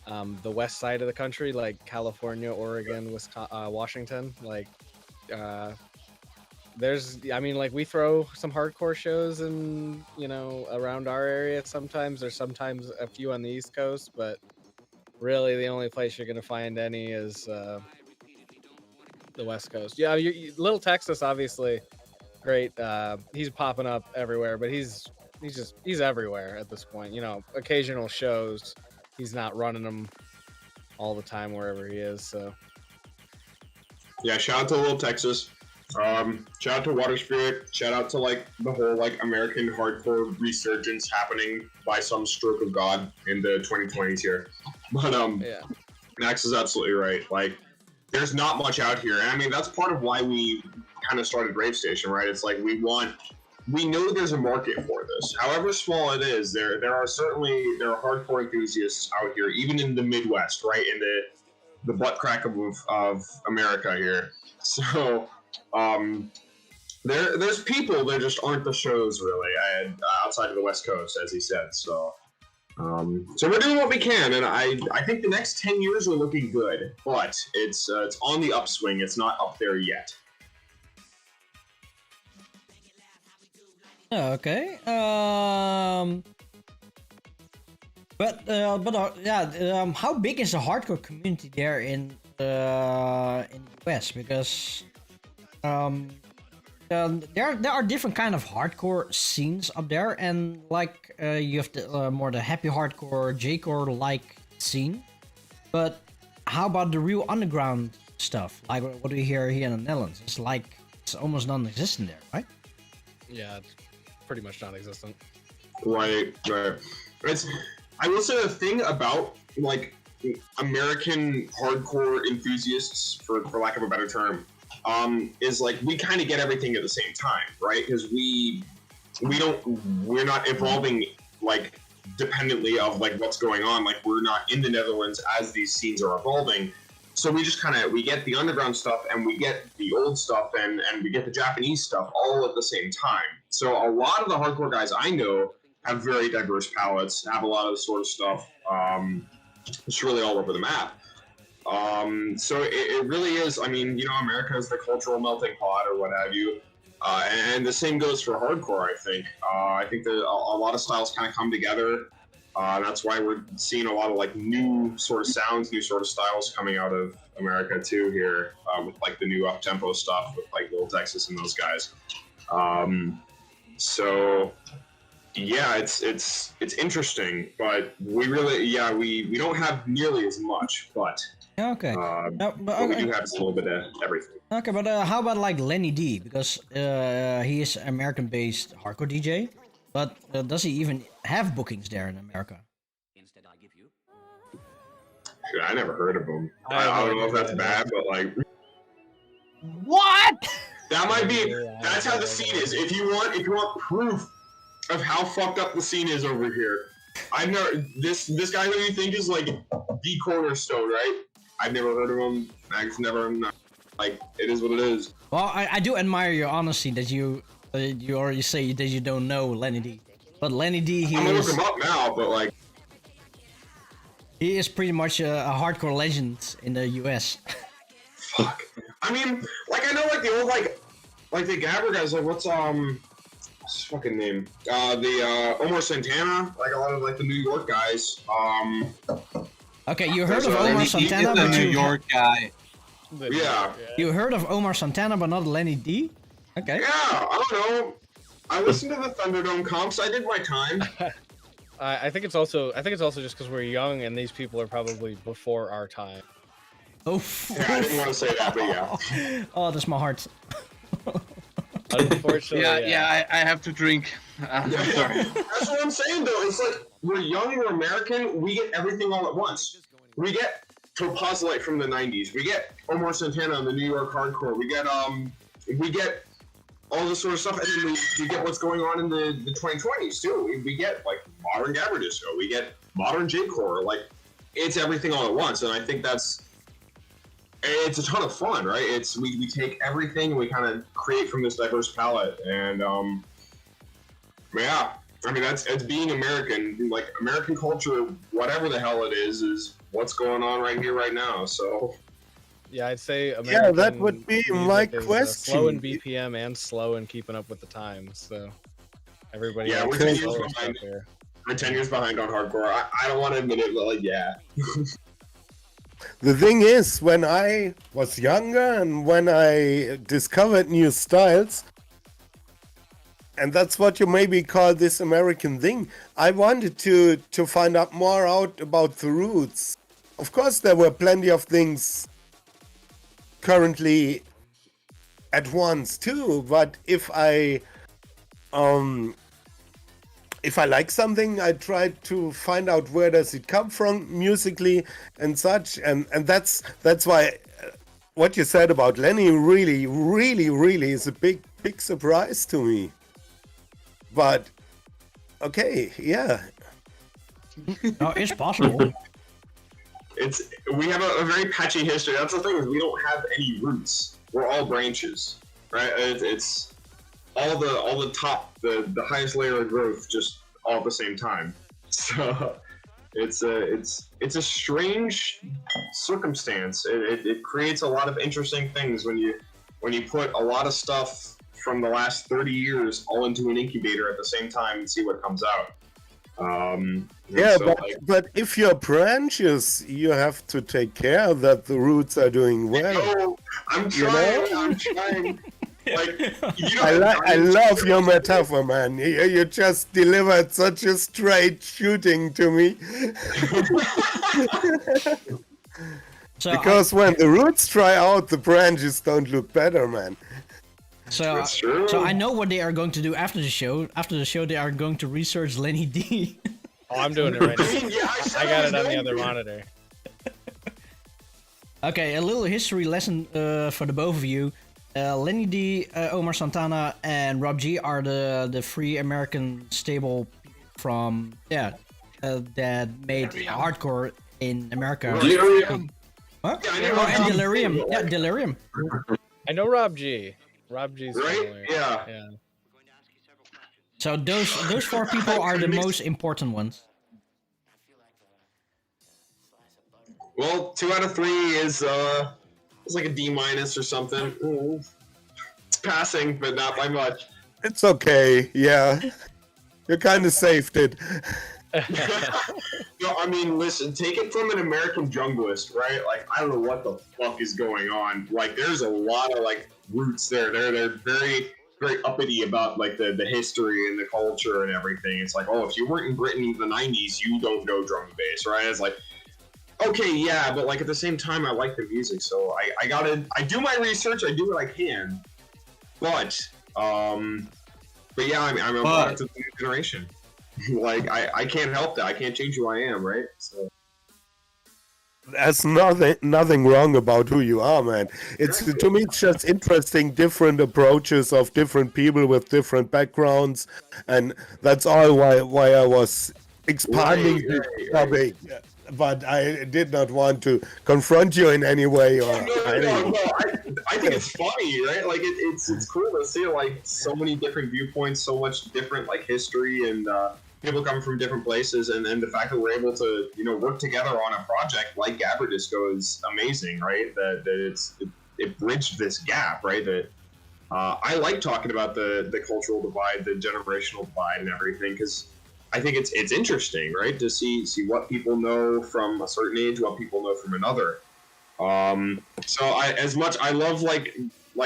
the west side of the country, like California, Oregon, Wisconsin, Washington. Like we throw some hardcore shows in, around our area sometimes. There's sometimes a few on the East Coast, but really the only place you're gonna find any is the West Coast. Yeah, Little Texas, obviously, great. He's popping up everywhere, but he's everywhere at this point. You know, occasional shows, he's not running them all the time wherever he is. So yeah, shout out to Little Texas. Shout out to Water Spirit. Shout out to like the whole like American hardcore resurgence happening by some stroke of God in the 2020s here. But yeah, Max is absolutely right. Like, there's not much out here. And I mean, that's part of why we kind of started Rave Station, right? It's like we know there's a market for this. However small it is, there are hardcore enthusiasts out here, even in the Midwest, right? In the butt crack of America here. So there's people, there just aren't the shows really outside of the West Coast, as he said. So we're doing what we can, and I think the next 10 years are looking good, but it's on the upswing. It's not up there yet. Okay. How big is the hardcore community there in the US? Because there are different kind of hardcore scenes up there, and like you have the more the happy hardcore, J-core like scene. But how about the real underground stuff? Like what do we hear here in the Netherlands? It's almost non-existent there, right? Yeah, it's pretty much non-existent. Right. I will say the thing about like American hardcore enthusiasts, for lack of a better term, is like we kind of get everything at the same time, right? Because we're not evolving like dependently of like what's going on. Like we're not in the Netherlands as these scenes are evolving. So we just we get the underground stuff and we get the old stuff and we get the Japanese stuff all at the same time. So a lot of the hardcore guys I know have very diverse palettes, have a lot of sort of stuff. It's really all over the map. So it really is. I mean, you know, America is the cultural melting pot or what have you. And the same goes for hardcore, I think. I think that a lot of styles kind of come together. That's why we're seeing a lot of like new sort of sounds, new sort of styles coming out of America too here, with like the new up-tempo stuff with like Little Texas and those guys. So yeah, it's interesting, but we really, we don't have nearly as much, but okay. But we do have a little bit of everything. Okay, but how about like Lenny D? Because he is American-based hardcore DJ, but does he even have bookings there in America? Shit, I never heard of him. I don't know if that's bad, but like, what? That might be. That's how the scene is. If you want proof of how fucked up the scene is over here, I've never this guy who you think is like the cornerstone, right? I've never heard of him. I've never, like, it is what it is. Well, I do admire your honesty that you already say that you don't know Lenny D. But Lenny D, I'm gonna look him up now, but like, he is pretty much a hardcore legend in the US. Fuck. I mean, like, I know like the old like the Gabber guys, like what's his fucking name? The Omar Santana, like a lot of like the New York guys. Okay, you heard of Omar Santana, the but New York guy. Yeah. You heard of Omar Santana, but not Lenny D? Okay. Yeah, I don't know. I listened to the Thunderdome comps. I did my time. I think it's also just because we're young and these people are probably before our time. Oh. Yeah, I didn't want to say that, but yeah. Oh, that's my heart. Unfortunately, yeah. I have to drink. I'm sorry. That's what I'm saying, though. It's like we're young, we're American. We get everything all at once. We get Topazolite from the '90s. We get Omar Santana on the New York hardcore. We get all this sort of stuff, and then we get what's going on in the 2020s too. We get like modern Gabberdisco. We get modern J-core. Like, it's everything all at once, and I think it's a ton of fun, right? It's we take everything and we kind of create from this diverse palette, and yeah, I mean it's being American. Like, American culture, whatever the hell it is what's going on right here, right now. So yeah, I'd say American that would be my question. Slow in BPM and slow in keeping up with the times. So everybody, yeah, we're 10 years behind. We're 10 years behind on hardcore. I don't want to admit it, but like, yeah. the thing is, when I was younger and when I discovered new styles, and that's what you maybe call this American thing, I wanted to find out more out about the roots. Of course, there were plenty of things currently at once too, but if I like something, I try to find out where does it come from musically and such, and that's why what you said about Lenny really is a big surprise to me. But okay, yeah. No, it's possible. We have a very patchy history. That's the thing, is we don't have any roots. We're all branches, right? It's all the top, the highest layer of growth, just all at the same time. So it's a strange circumstance. It creates a lot of interesting things when you put a lot of stuff from the last 30 years all into an incubator at the same time and see what comes out. Yeah, so, but if you're branches, you have to take care that the roots are doing well. No, I'm trying. I'm trying. Like, I love your metaphor, man. You just delivered such a straight shooting to me. Because when the roots dry out, the branches don't look better, man. So I know what they are going to do after the show. After the show, they are going to research Lenny D. Oh, I'm doing it right now. I got it on the other monitor. Okay, a little history lesson for the both of you. Lenny D, Omar Santana, and Rob G are the three American stable from that made hardcore in America. Delirium. Huh? And Delirium. Yeah, Delirium. I know Rob G. Rob G's right? Yeah. So those four people are the most important ones. Well, 2 out of 3 is it's like a D- or something. It's passing, but not by much. It's okay. Yeah, you kind of saved it. No, I mean, listen, take it from an American junglist, right? Like, I don't know what the fuck is going on. Like, there's a lot of like roots there. They're very, very uppity about like the history and the culture and everything. It's like, oh, if you weren't in Britain in the 90s, you don't know drum and bass, right? It's like, okay, yeah, but like at the same time, I like the music, so I do my research, I do what I can, but yeah, I'm a product of the new generation. Like, I can't help that. I can't change who I am, right? So. There's nothing wrong about who you are, man. To me, it's just interesting, different approaches of different people with different backgrounds, and that's all why I was expanding the topic. But I did not want to confront you in any way. Or no. I think it's funny, right? Like it's cool to see like so many different viewpoints, so much different like history, and people coming from different places, and then the fact that we're able to work together on a project like Gabberdisco is amazing, right? That it bridged this gap, right? That I like talking about the cultural divide, the generational divide, and everything, because I think it's interesting, right, to see what people know from a certain age, what people know from another. So I love like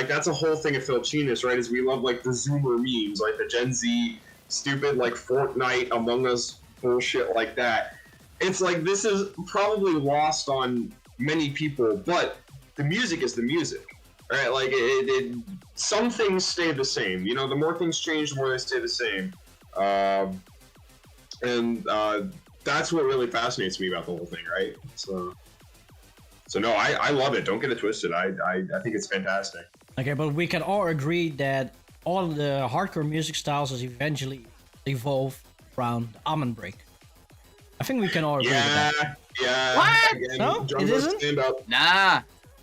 that's a whole thing of Filchinus, right? Is we love like the Zoomer memes, like the Gen Z stupid like Fortnite, Among Us bullshit like that. It's like this is probably lost on many people, but the music is the music, right? Like some things stay the same. The more things change, the more they stay the same. And that's what really fascinates me about the whole thing, right? So no, I love it. Don't get it twisted. I think it's fantastic. Okay, but we can all agree that all the hardcore music styles has eventually evolved around the almond break. I think we can all agree with that. Yeah. What? Again, No, it isn't? Nah,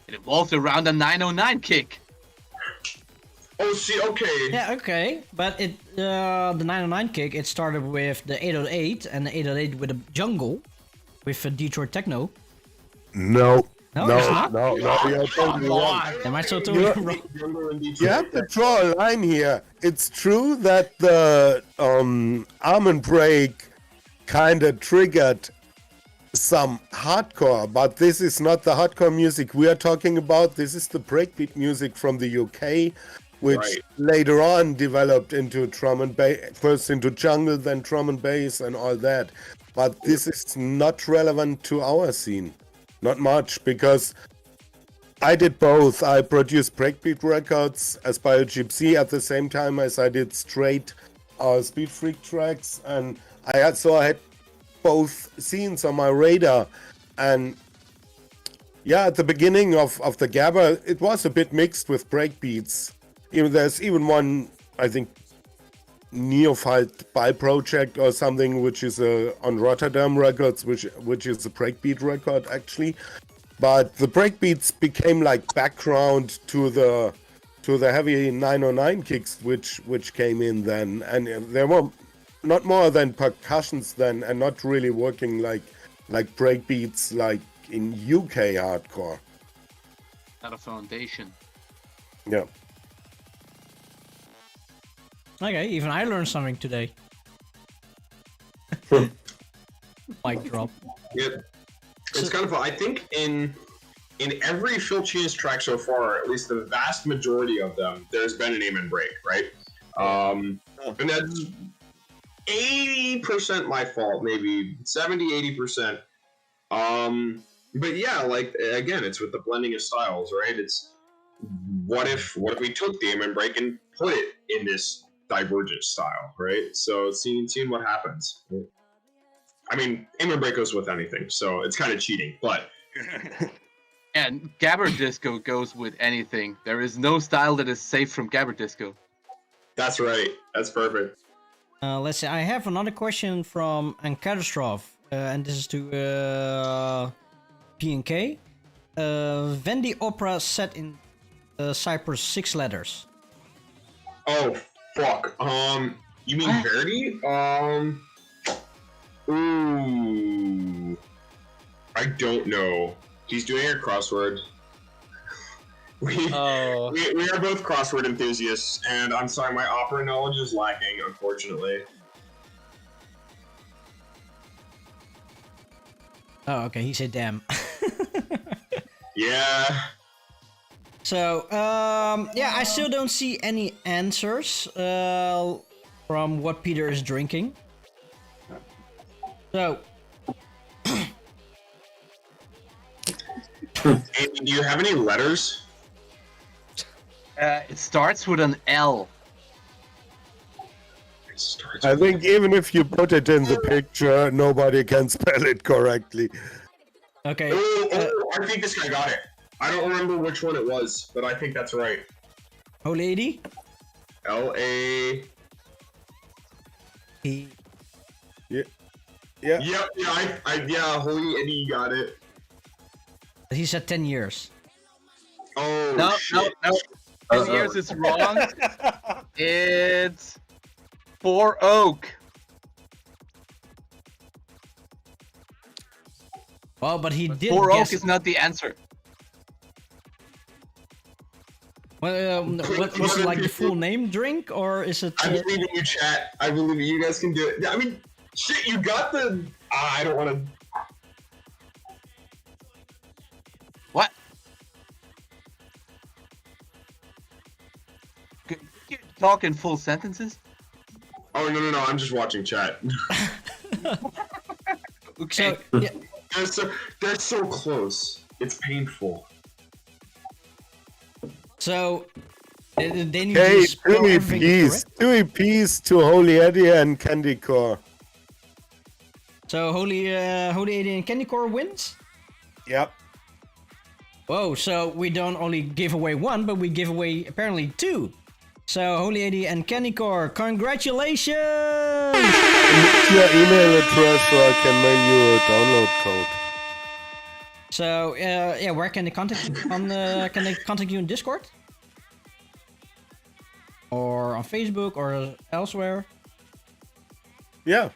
it evolved around the 909 kick. Oh, see, okay. Yeah, okay, but the 909 kick, it started with the 808, and the 808 with a jungle, with Detroit techno. No, it's not? No, you're totally wrong. Am I so totally wrong? You have to draw a line here. It's true that the almond break kind of triggered some hardcore, but this is not the hardcore music we are talking about. This is the breakbeat music from the UK, which later on developed into drum and bass, first into jungle, then drum and bass and all that. But this is not relevant to our scene. Not much, because I did both. I produced breakbeat records as BioGypsy at the same time as I did straight Speed Freak tracks, and I had both scenes on my radar. And yeah, at the beginning of the Gabber, it was a bit mixed with breakbeats. There's even one, I think, Neophyte by project or something, which is on Rotterdam Records, which is a breakbeat record actually. But the breakbeats became like background to the heavy 909 kicks, which came in then, and there were not more than percussions then, and not really working like breakbeats like in UK hardcore. Not a foundation. Yeah. Okay, even I learned something today. Mic drop. Yeah, it's kind of. I think in every Phil China's track so far, at least the vast majority of them, there's been an aim and break, right? And that's 80% my fault, maybe 70-80%. But yeah, like again, it's with the blending of styles, right? It's what if we took the aim and break and put it in this divergent style, right? So seeing what happens. I mean, aim and break goes with anything, so it's kind of cheating, but. And Gabberdisco goes with anything. There is no style that is safe from Gabberdisco. That's right. That's perfect. Let's see. I have another question from Ankarostrov, and this is to P&K. Vendy opera set in Cyprus 6 letters. Oh fuck. You mean Verdi? Ooh. I don't know. He's doing a crossword. We are both crossword enthusiasts, and I'm sorry, my opera knowledge is lacking, unfortunately. Oh, okay. He said damn. Yeah. So, yeah, I still don't see any answers from what Peter is drinking. So. Andy, do you have any letters? It starts with an L. I think even if you put it in the picture, nobody can spell it correctly. Okay. I think this guy got it. I don't remember which one it was, but I think that's right. Oh, lady? L-A... He... Yeah. Yeah. Yep, yeah, Holy Eddie got it. He said 10 years. Oh, no, shit. No. 10 years is wrong. It's 4 Oak. Well, but he did 4 guess... Oak is not the answer. Well, was it like the full name drink, or is it... I believe in you, chat. I believe you guys can do it. I mean, shit, you got the... I don't want to... What? Can you talk in full sentences? Oh, no, I'm just watching chat. Okay. So, yeah. They're so close. It's painful. So, they need Hey, to spell everything correct? 2 EPs to Holy Eddie and Candy Core. So, Holy Eddie and Candy Core wins? Yep. Whoa, so we don't only give away 1, but we give away apparently 2. So, Holy Eddie and Candy Core, congratulations! Your email address so I can mail you a download code. So, yeah, where can they contact you? Can they contact you on Discord? Or on Facebook or elsewhere? Yeah.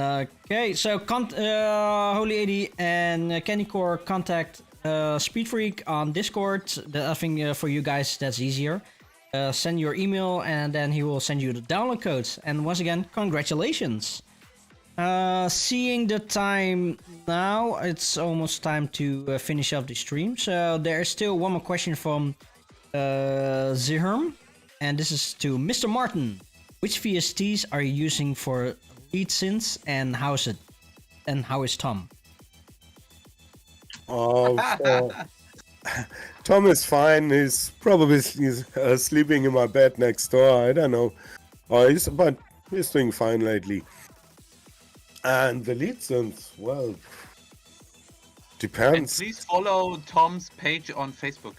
Okay, so Holy Eddie and Candy Core contact Speed Freak on Discord. I think for you guys that's easier. Send your email and then he will send you the download codes. And once again, congratulations. Seeing the time now, it's almost time to finish up the stream. So there is still one more question from Zihirm, and this is to Mr. Martin. Which VSTs are you using for lead synths, and how is Tom? Tom is fine. He's probably sleeping in my bed next door. I don't know. But he's doing fine lately. And the lead synth, well, depends. And please follow Tom's page on Facebook.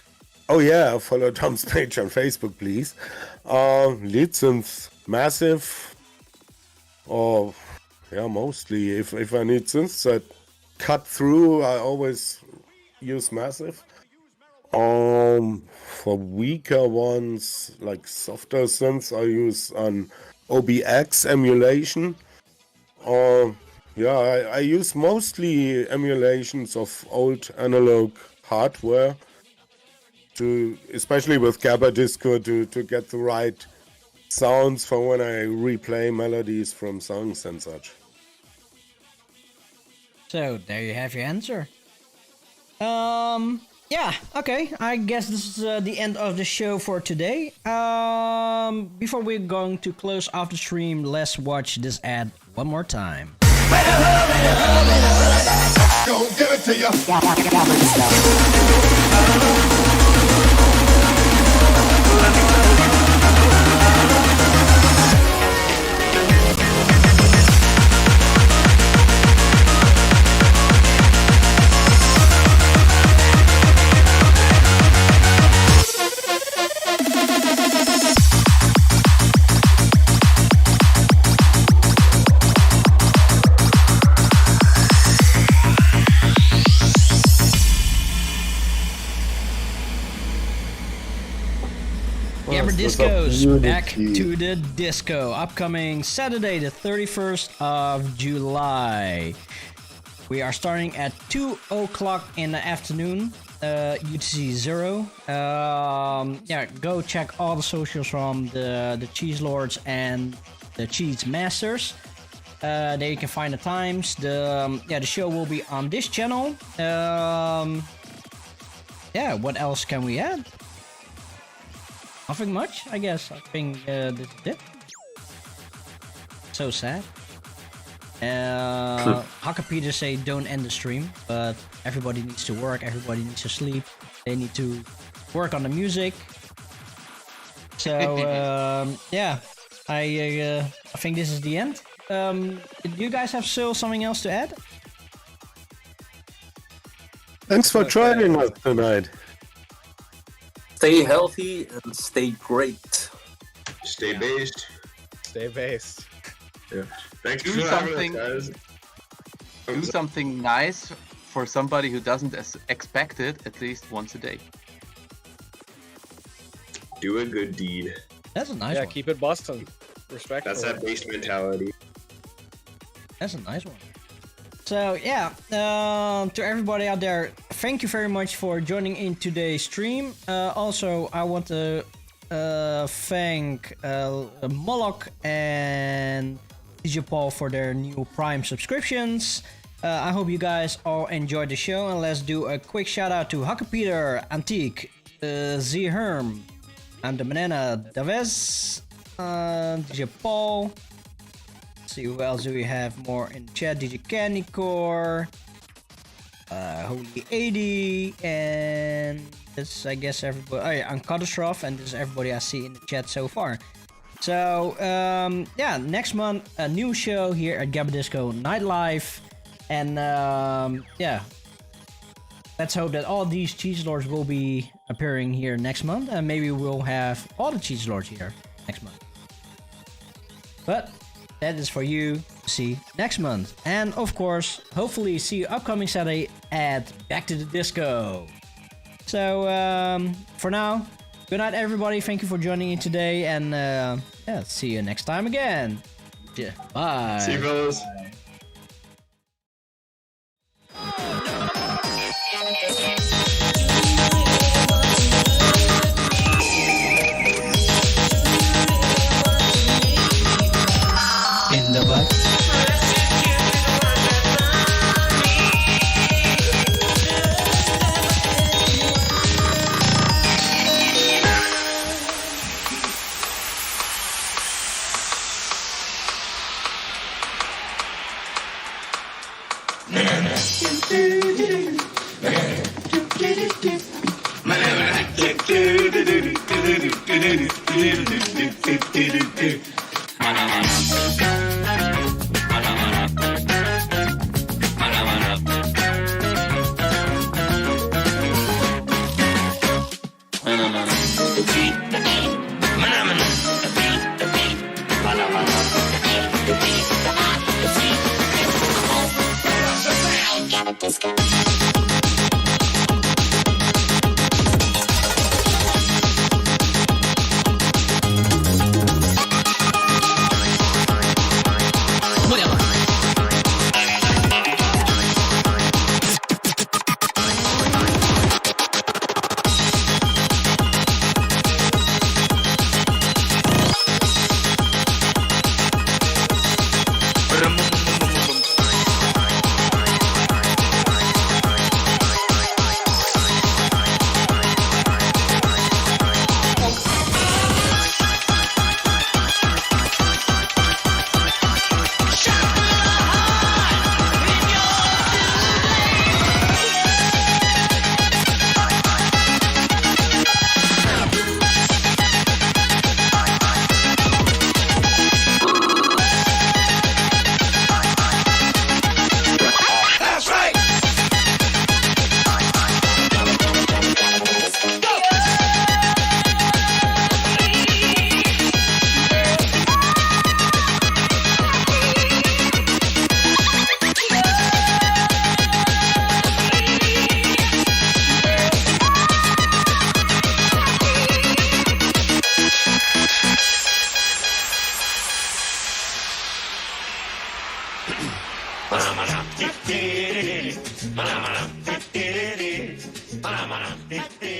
Oh yeah, follow Tom's page on Facebook, please. Lead synth, massive. Or yeah, mostly. If I need synths that cut through, I always use massive. For weaker ones, like softer synths, I use an OBX emulation. I use mostly emulations of old analog hardware, especially with Gabberdisco, to get the right sounds for when I replay melodies from songs and such. So there you have your answer. Yeah, okay. I guess this is the end of the show for today. Before we're going to close off the stream, let's watch this ad one more time. Go give it to you. Gabberdisco's Back to the Disco, upcoming Saturday the 31st of July. We are starting at 2 o'clock in the afternoon, UTC 0. Go check all the socials from the Cheese Lords and the Cheese Masters. There you can find the times. The show will be on this channel. What else can we add? Nothing much, I guess. I think this is it. So sad. Hakka Peter say don't end the stream, but everybody needs to work, everybody needs to sleep, they need to work on the music. So I think this is the end. Do you guys have still something else to add? Thanks for joining us tonight. Stay healthy and stay great. Stay based. Stay based. Yeah. Thanks Do for something. guys. Do something nice for somebody who doesn't expect it at least once a day. Do a good deed. That's a nice one. Yeah, keep it busting. Respectful. That's that based mentality. That's a nice one. So to everybody out there, thank you very much for joining in today's stream. Also, I want to thank Moloch and DJ Paul for their new Prime subscriptions. I hope you guys all enjoyed the show, and let's do a quick shout out to Hakka Peter, Antique, Z-Herm, and the Banana Davez, DJ Paul. See who else do we have more in chat? DJ Candycore, Holy 80, and this I guess everybody. And Catastrophe, and this is everybody I see in the chat so far. So next month a new show here at Gabberdisco Nightlife, and let's hope that all these Cheese Lords will be appearing here next month, and maybe we'll have all the Cheese Lords here next month. But that is for you to see next month. And of course, hopefully see you upcoming Saturday at Back to the Disco. So for now, good night everybody. Thank you for joining in today, and see you next time again. Yeah, bye. See you fellas. In the butt. Mana mana.